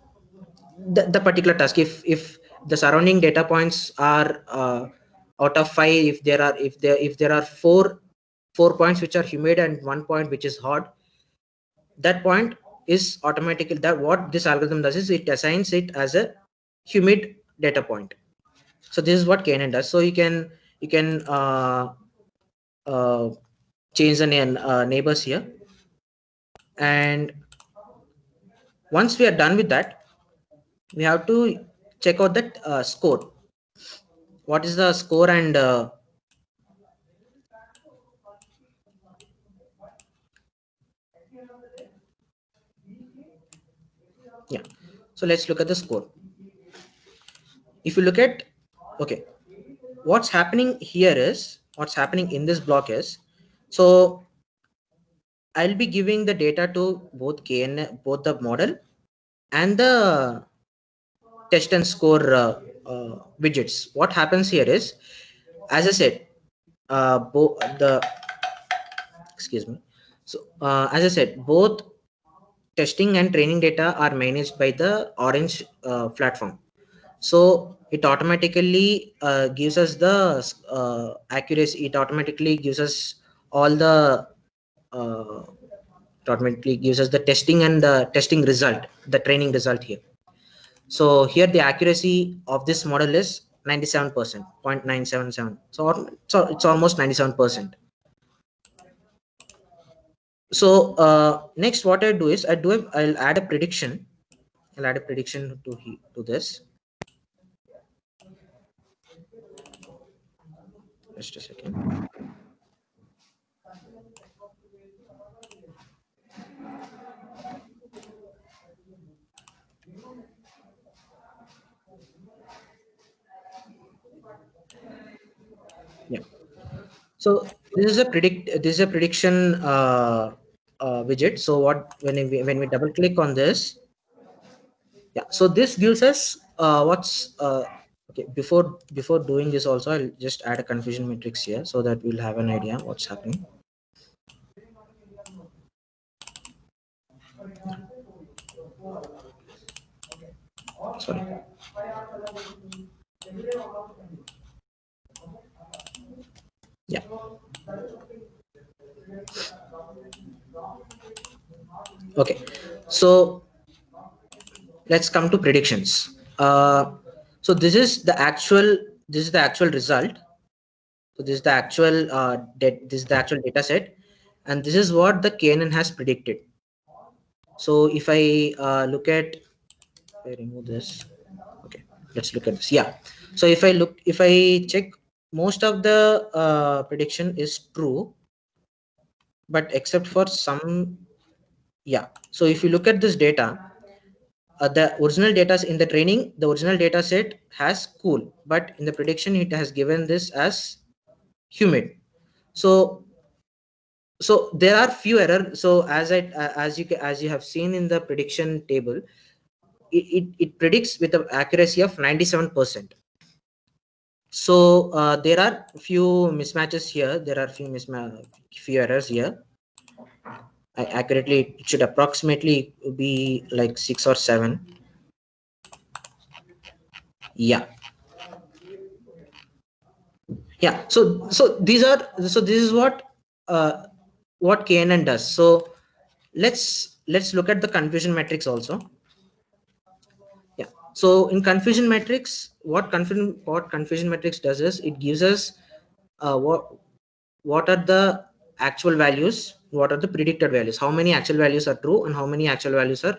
The particular task, if the surrounding data points are out of 5, if there are four points which are humid and 1 point which is hot, that point is automatically, that what this algorithm does is it assigns it as a humid data point. So this is what KNN does. So you can change the neighbors here, and once we are done with that, we have to check out that score. What is the score? And yeah, so let's look at the score. If you look at, okay, what's happening here is, what's happening in this block is, so I'll be giving the data to both both the model and the test and score widgets. What happens here is, as I said, excuse me. So as I said, both testing and training data are managed by the Orange platform. So it automatically gives us the accuracy. It automatically gives us all the it automatically gives us the testing and the testing result, the training result here. So here the accuracy of this model is 97%, 0.977. So it's almost 97%. So next what I do is I'll add a prediction. I'll add a prediction to this. Just a second. Yeah. So this is a prediction widget. So when we double click on this, yeah. So this gives us what's okay. Before doing this also, I'll just add a confusion matrix here so that we'll have an idea what's happening. Sorry. Yeah. Okay. So let's come to predictions. So this is the actual result. So this is the actual this is the actual data set, and this is what the KNN has predicted. So if I look at, I remove this. Okay, let's look at this. Yeah. So if I check, most of the prediction is true, but except for some, yeah. So if you look at this data, the original data in the training, the original data set has cool, but in the prediction it has given this as humid. So there are few errors. So as you have seen in the prediction table, it predicts with an accuracy of 97%. So there are few mismatches here. There are few errors here. Accurately, it should approximately be like 6 or 7. Yeah. Yeah. So this is what KNN does. So let's look at the confusion matrix also. Yeah. So in confusion matrix, what confusion matrix does is it gives us what are the actual values, what are the predicted values, how many actual values are true and how many actual values are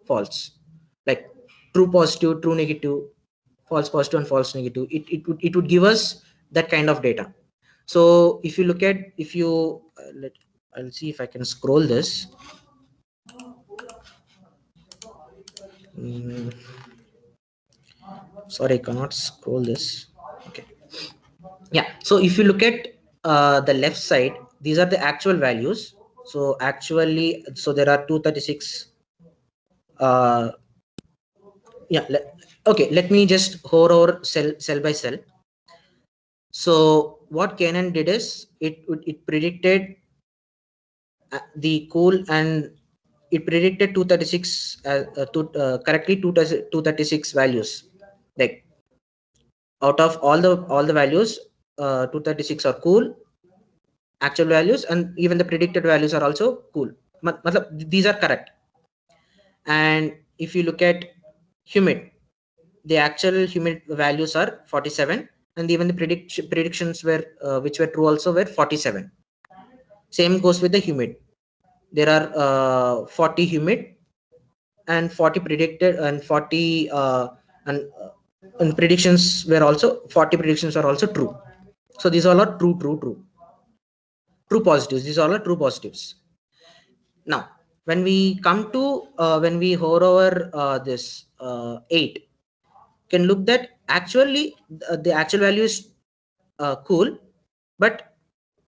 false, like true positive, true negative, false positive and false negative. It would give us that kind of data. So if you look at, I'll see if I can scroll this. Sorry, I cannot scroll this. Okay. Yeah. So if you look at the left side, these are the actual values. So actually, so there are 236. Yeah. Okay. Let me just hover over cell by cell. So what KNN did is it predicted the cool, and it predicted 236 correctly 236 values. Like out of all the values, 236 are cool actual values, and even the predicted values are also cool. These are correct. And if you look at humid, the actual humid values are 47, and even the predictions were which were true also were 47. Same goes with the humid. There are 40 humid and 40 predicted, and 40 and predictions were also 40 predictions are also true. So these all are true positives. These all are true positives. Now when we come to when we hover over this 8, can look that actually the actual value is cool, but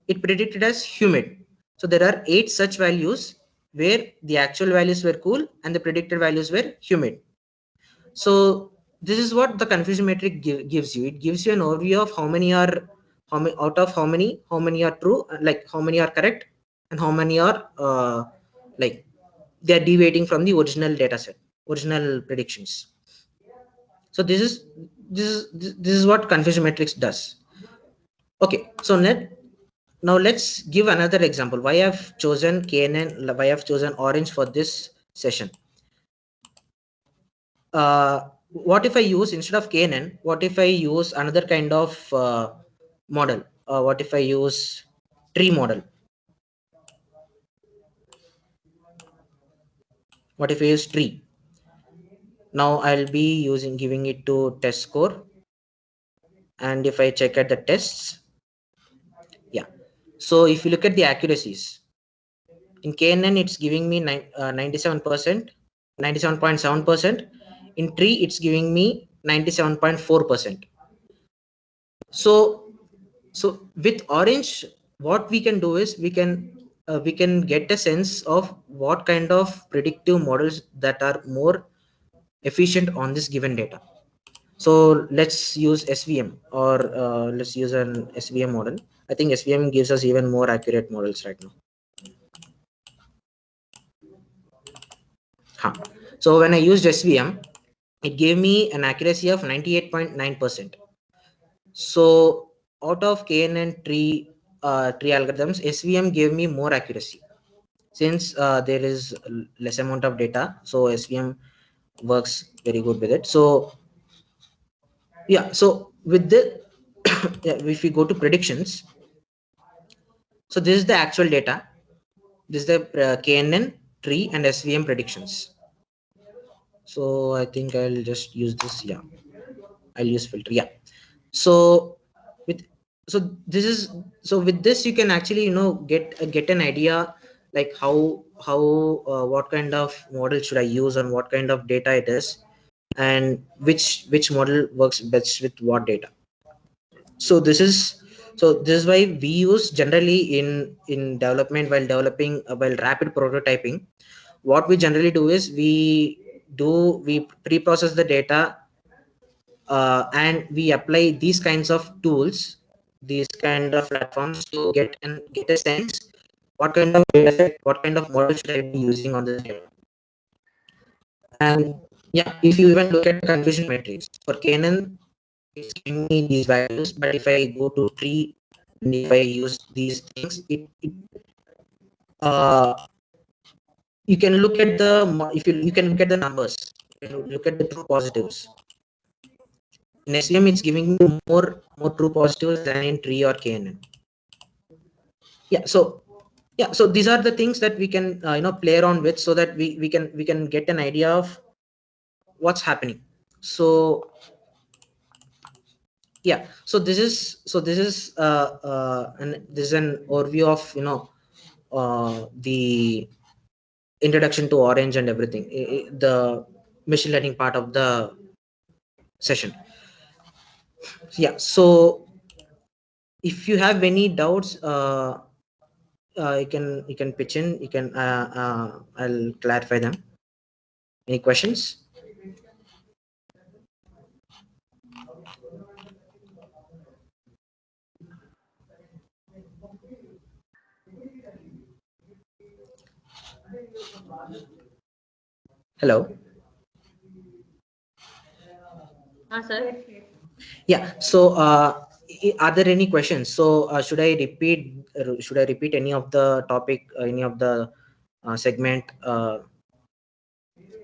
it predicted as humid. So there are 8 such values where the actual values were cool and the predicted values were humid. So this is what the confusion metric gives you. It gives you an overview of how many out of how many are true, like how many are correct, and how many are like they are deviating from the original data set, original predictions. So this is what confusion matrix does. Okay, so now let's give another example. Why I've chosen KNN, why I've chosen orange for this session. What if I use, instead of KNN, what if I use another kind of model? What if I use tree model? What if I use tree? Now I'll be giving it to test score. And if I check at the tests, yeah. So if you look at the accuracies, in KNN, it's giving me 97%, 97.7%. In tree, it's giving me 97.4%. So with orange, what we can do is we can get a sense of what kind of predictive models that are more efficient on this given data. So let's use SVM, or let's use an SVM model. I think SVM gives us even more accurate models right now. So when I used SVM, it gave me an accuracy of 98.9%. So out of KNN tree algorithms, SVM gave me more accuracy. Since there is less amount of data, so SVM works very good with it. So yeah, so with the yeah, if we go to predictions, so this is the actual data. This is the KNN tree and SVM predictions. So I think I'll just use this. Yeah, I'll use filter. Yeah. So with with this you can actually get an idea, like how what kind of model should I use and what kind of data it is, and which model works best with what data. So this is why we use generally in development, while developing while rapid prototyping, what we generally do is we pre-process the data, and we apply these kinds of tools, these kind of platforms, to get a sense what kind of data set, what kind of model should I be using on this data. And yeah, if you even look at the confusion matrix for KNN, it's giving me these values, but if I go to tree and if I use these things, uh, you can look at the if you can look at the numbers, you can look at the true positives. In SVM, it's giving me more true positives than in tree or KNN. Yeah, so these are the things that we can play around with, so that we can get an idea of what's happening. So yeah, so this is this is an overview of the introduction to orange and everything, the machine learning part of the session. Yeah, so if you have any doubts, you can pitch in, you can I'll clarify them. Any questions? Hello. Sir. Yeah. So, are there any questions? So, should I repeat any of the topic, any of the segment?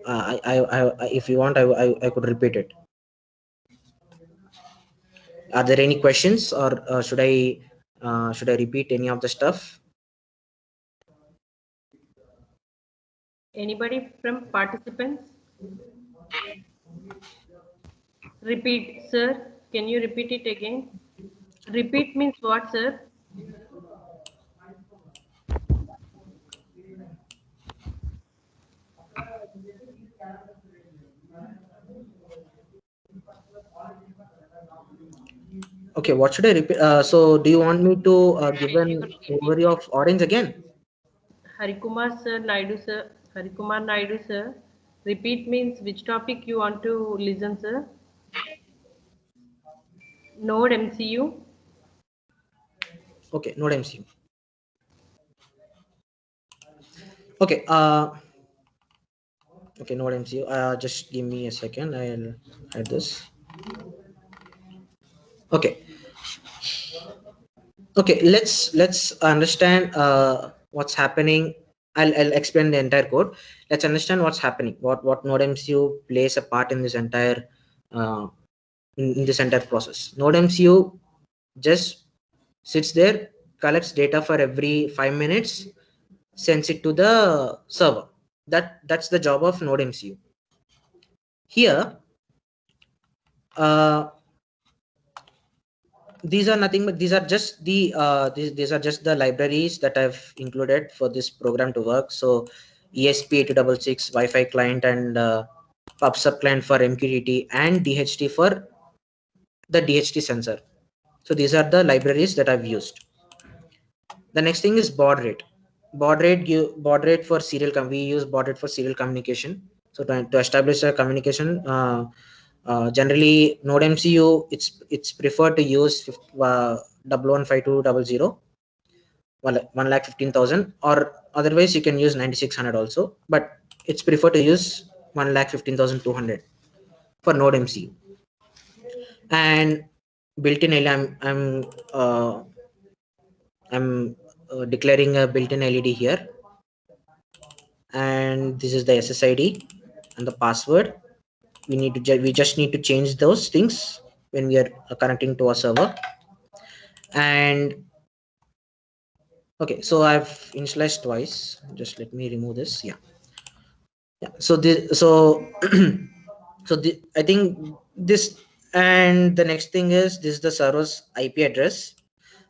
If you want, I could repeat it. Are there any questions, or should I repeat any of the stuff? Anybody from participants? Repeat, sir. Can you repeat it again? Repeat means what, sir? Okay, what should I repeat? So, do you want me to give an overview of Orange again? Harikumar sir, Naidu sir, Harikumar Naidu sir. Repeat means which topic you want to listen, sir? Node MCU. Okay, Node MCU. Okay. Okay, Node MCU. Just give me a second. I'll add this. Okay. Okay. Let's understand what's happening. I'll explain the entire code. Let's understand what's happening. What Node MCU plays a part in this entire uh, in this entire process. Node MCU just sits there, collects data for every 5 minutes, sends it to the server. That's the job of Node MCU. Here, these are nothing but these are just these are just the libraries that I've included for this program to work. So ESP8266 Wi-Fi client and PubSub client for MQTT and DHT for the DHT sensor. So these are the libraries that I've used. The next thing is baud rate. Baud rate for we use baud rate for serial communication. So to establish a communication, generally Node MCU it's preferred to use 115200 1,15,000, or otherwise you can use 9600 also, but it's preferred to use 1,15,200 for Node MCU. And built-in LED, I'm declaring a built-in LED here, and this is the SSID and the password. We just need to change those things when we are connecting to a server. And okay, so I've initialized twice. Just let me remove this. Yeah. So I think this, and the next thing is this is the server's IP address.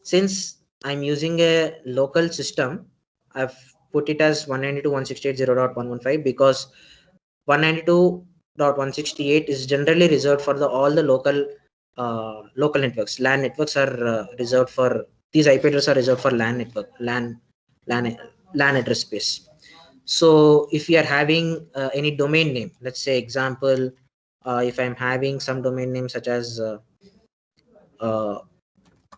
Since I'm using a local system, I've put it as 192.168.0.115 because 192.168 is generally reserved for all the local networks. LAN networks are reserved for these IP addresses are reserved for LAN network, LAN address space. So if we are having any domain name, let's say example, if I'm having some domain name such as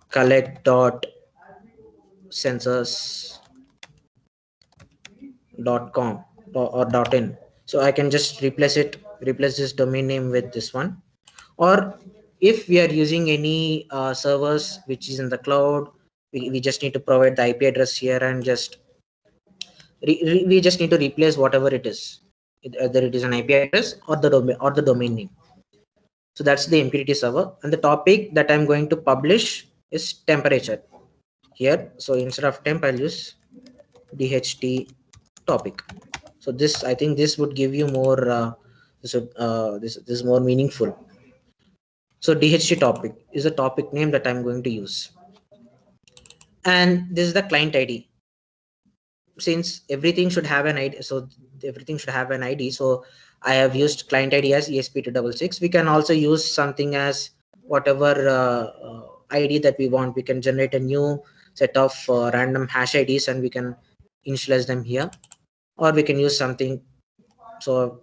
collect.sensors.com or .in, so I can just replace this domain name with this one. Or if we are using any servers which is in the cloud, we just need to provide the IP address here and just we just need to replace whatever it is, either it is an IP address or the domain name. So that's the MQTT server, and the topic that I'm going to publish is temperature here. So instead of temp, I'll use DHT topic. So this, I think this would give you more this is more meaningful. So DHT topic is a topic name that I'm going to use, and this is the client ID. Since everything should have an ID, so I have used client ID as ESP8266. We can also use something as whatever ID that we want. We can generate a new set of random hash IDs and we can initialize them here, or we can use something. So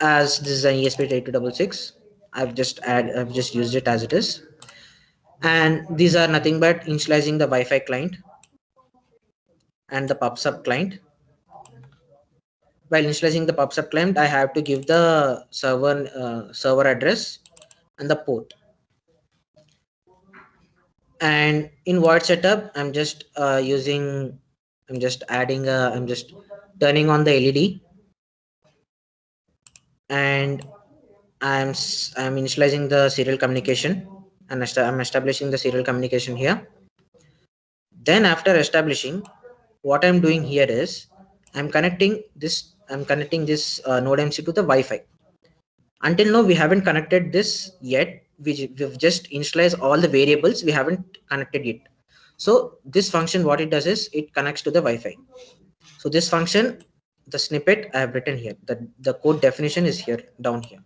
as this is an ESP8266, I've just used it as it is, and these are nothing but initializing the Wi-Fi client and the PubSub client while initializing the PubSub client, I have to give the server address and the port. And in void setup, I'm just turning on the LED, and I'm initializing the serial communication, and I'm establishing the serial communication here. Then after establishing, what I'm doing here is I'm connecting this node MC to the Wi-Fi. Until now we haven't connected this yet. We've just initialized all the variables, we haven't connected it. So this function, what it does is it connects to the Wi-Fi. So this function, the snippet I have written here, the code definition is here, down here.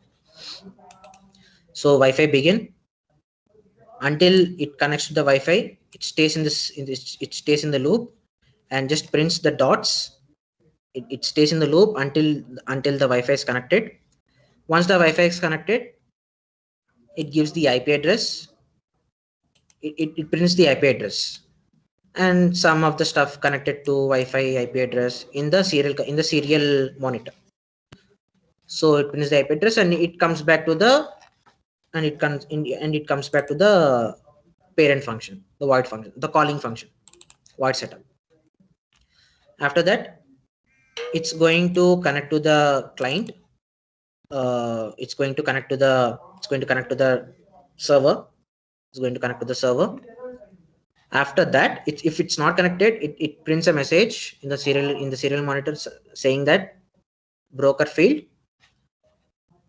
So Wi-Fi begin, until it connects to the Wi-Fi, it stays it stays in the loop and just prints the dots. It stays in the loop until the Wi-Fi is connected. Once the Wi-Fi is connected, it gives the IP address. It prints the IP address and some of the stuff connected to Wi-Fi IP address in the serial monitor. So it prints the IP address and it comes back to the parent function, the void function, the calling function, void setup. After that, it's going to connect to the client. It's going to connect to the server. It's going to connect to the server. After that, if it's not connected, it prints a message in the serial monitor saying that broker failed,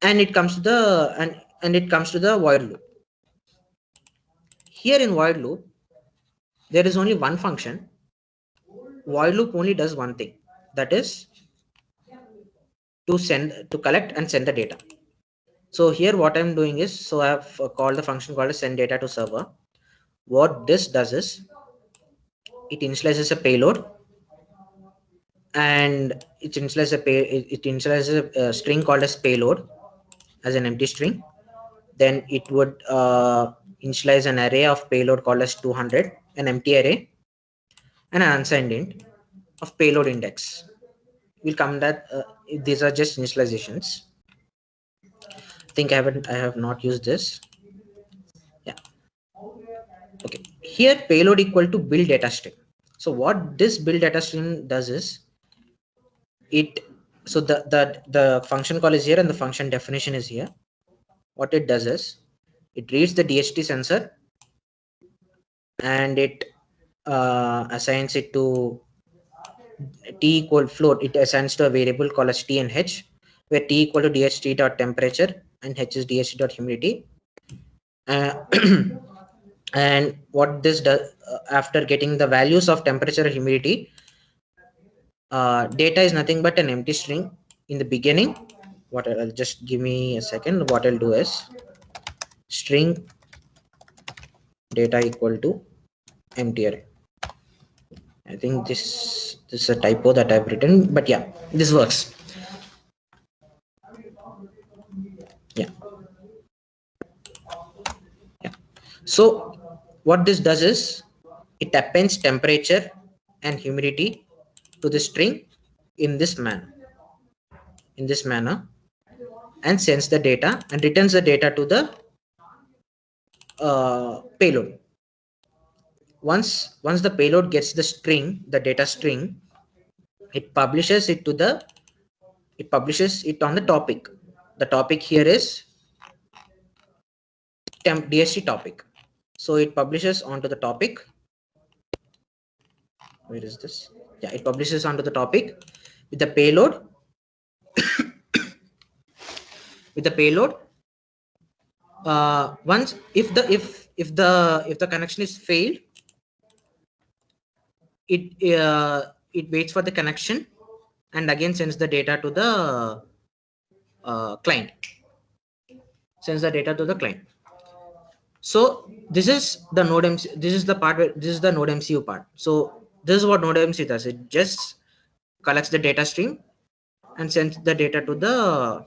and it comes to the void loop. Here in void loop, there is only one function. Void loop only does one thing, that is to collect and send the data. So here what I'm doing is, so I have called the function called send data to server. What this does is it initializes a payload, and it initializes a string called as payload as an empty string. Then it would initialize an array of payload called as 200, an empty array, and an unsigned int of payload index. We'll come that these are just initializations. I think I have not used this. Yeah. Okay. Here payload equal to build data string. So what this build data string does is the function call is here and the function definition is here. What it does is it reads the DHT sensor and it assigns it to t equal float. It assigns to a variable called as t and h, where t equal to DHT dot temperature and h is DHT dot humidity. And what this does, after getting the values of temperature and humidity, data is nothing but an empty string in the beginning. I'll just give me a second. What I'll do is string data equal to empty array. I think this is a typo that I've written, but yeah, this works. Yeah. So what this does is it appends temperature and humidity to the string in this manner, and sends the data and returns the data to the payload. Once the payload gets the string, the data string, it publishes it on the topic. The topic here is temp DHT topic. So it publishes onto the topic. Where is this? Yeah, it publishes onto the topic with the payload. With the payload, once if the connection is failed, it waits for the connection and again sends the data to the client. Sends the data to the client. So this is the node MC. This is the part where this is the node MCU part. So this is what node MC does. It just collects the data string and sends the data to the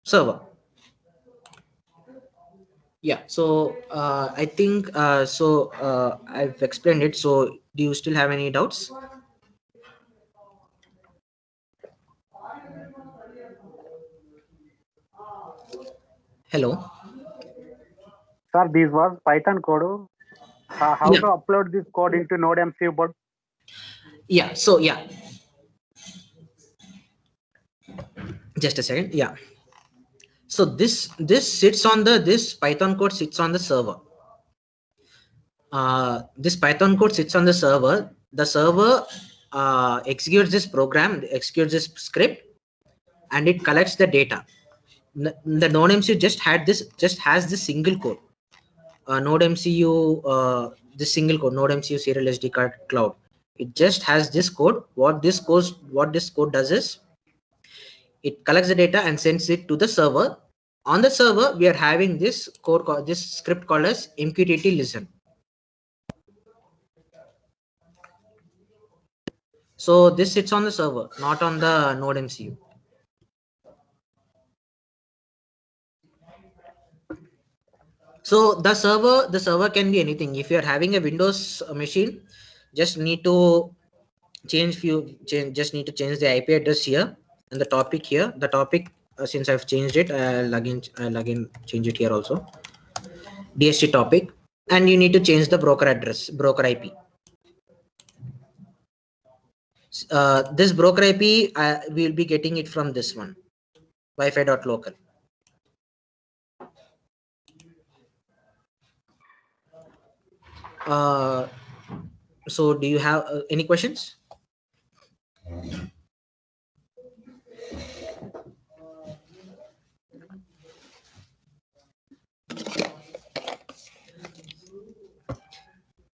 server. Yeah. So I think I've explained it. So do you still have any doubts? Hello. Sir, this was Python code. How Yeah. to upload this code into NodeMCU board? Yeah. So yeah, just a second. Yeah. So this sits on the this Python code sits on the server. This Python code sits on the server. The server executes this program, executes this script, and it collects the data. The NodeMCU just has this single code. NodeMCU, this single code, NodeMCU serial SD card cloud. It just has this code. What this code does is it collects the data and sends it to the server. On the server, we are having this this script called as MQTT listen. So this sits on the server, not on the NodeMCU. So the server can be anything. If you're having a Windows machine, just need to change just need to change the IP address here and the topic here. The topic, since I've changed it, I'll again change it here also. DST topic, and you need to change the broker address, broker IP. This broker IP, we'll be getting it from this one, wifi.local. So do you have any questions?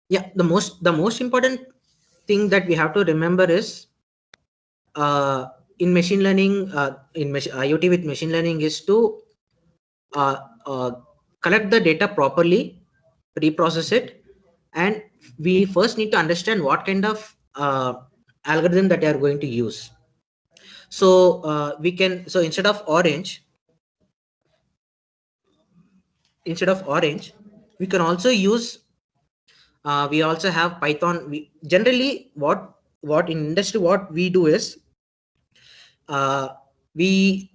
Yeah, the most important thing that we have to remember is in machine learning, IoT with machine learning is to collect the data properly, pre-process it, and we first need to understand what kind of algorithm that you are going to use. So so instead of orange, we can also use we also have Python. We generally what in industry what we do is uh, we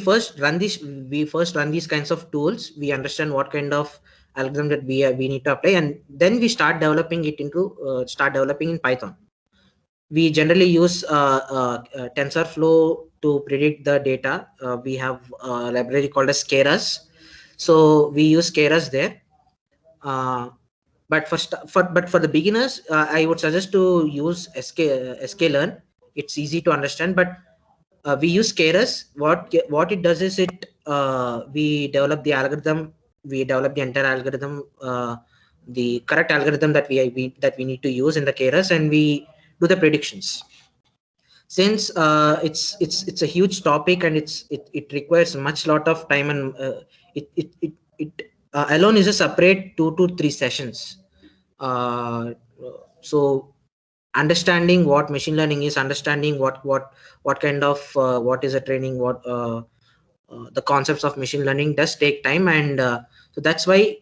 first run these kinds of tools. We understand what kind of algorithm that we need to apply, and then we start developing it into start developing in Python. We generally use TensorFlow to predict the data. We have a library called as Keras, so we use Keras there. But for the beginners, I would suggest to use sklearn. It's easy to understand, but we use Keras. What it does is we develop the algorithm, we develop the entire algorithm, the correct algorithm that we need to use in the Keras, and we do the predictions. Since it's a huge topic and it requires much lot of time, and it alone is a separate 2 to 3 sessions. So understanding what machine learning is, understanding what kind of what is a training, the concepts of machine learning does take time, and so that's why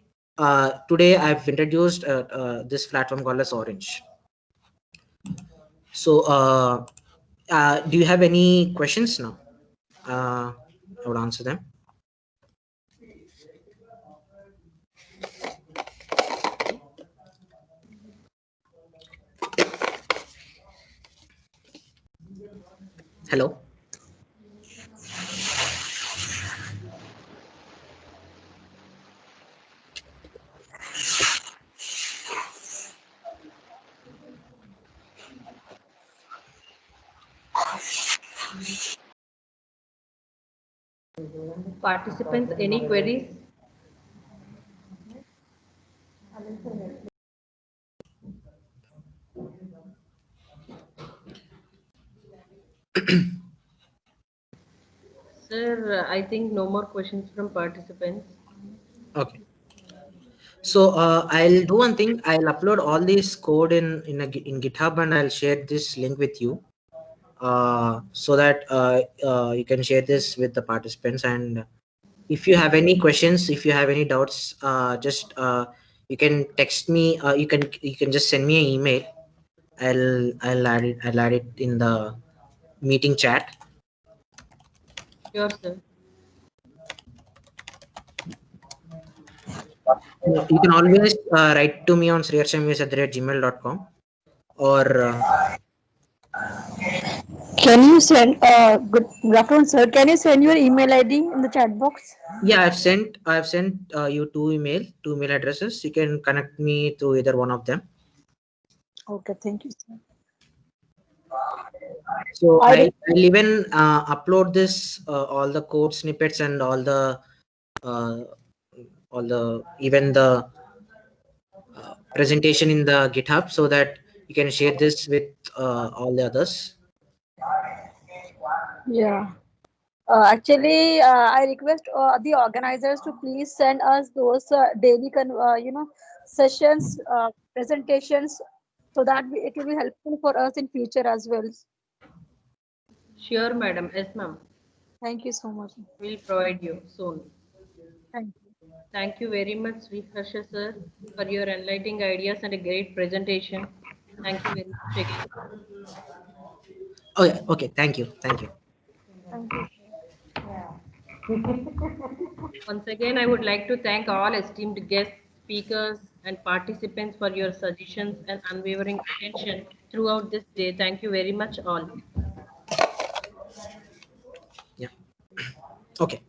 today I've introduced this platform called as Orange. So do you have any questions now? I would answer them. Hello. Participants, any queries? Sir, I think no more questions from participants. Okay. So I'll do one thing. I'll upload all this code in GitHub, and I'll share this link with you, so that you can share this with the participants. And if you have any questions, if you have any doubts, just you can text me. You can just send me an email. I'll add it in the meeting chat. Sure, sir. You can always write to me on sriyarchamvs@gmail.com or Can you send good afternoon, sir? Can you send your email ID in the chat box? yeah, I've sent you two email addresses. You can connect me through either one of them. Okay, thank you, sir. So I I'll even upload this all the code snippets and uh, even the presentation in the GitHub so that you can share this with all the others. Yeah. Actually, I request the organizers to please send us those daily, sessions, presentations, so that it will be helpful for us in future as well. Sure, madam. Yes, ma'am. Thank you so much. We'll provide you soon. Thank you. Thank you very much, Sri Harsha sir, for your enlightening ideas and a great presentation. Thank you very much again. Oh yeah, okay. Thank you. Thank you. Once again, I would like to thank all esteemed guests, speakers, and participants for your suggestions and unwavering attention throughout this day. Thank you very much, all. Yeah. Okay.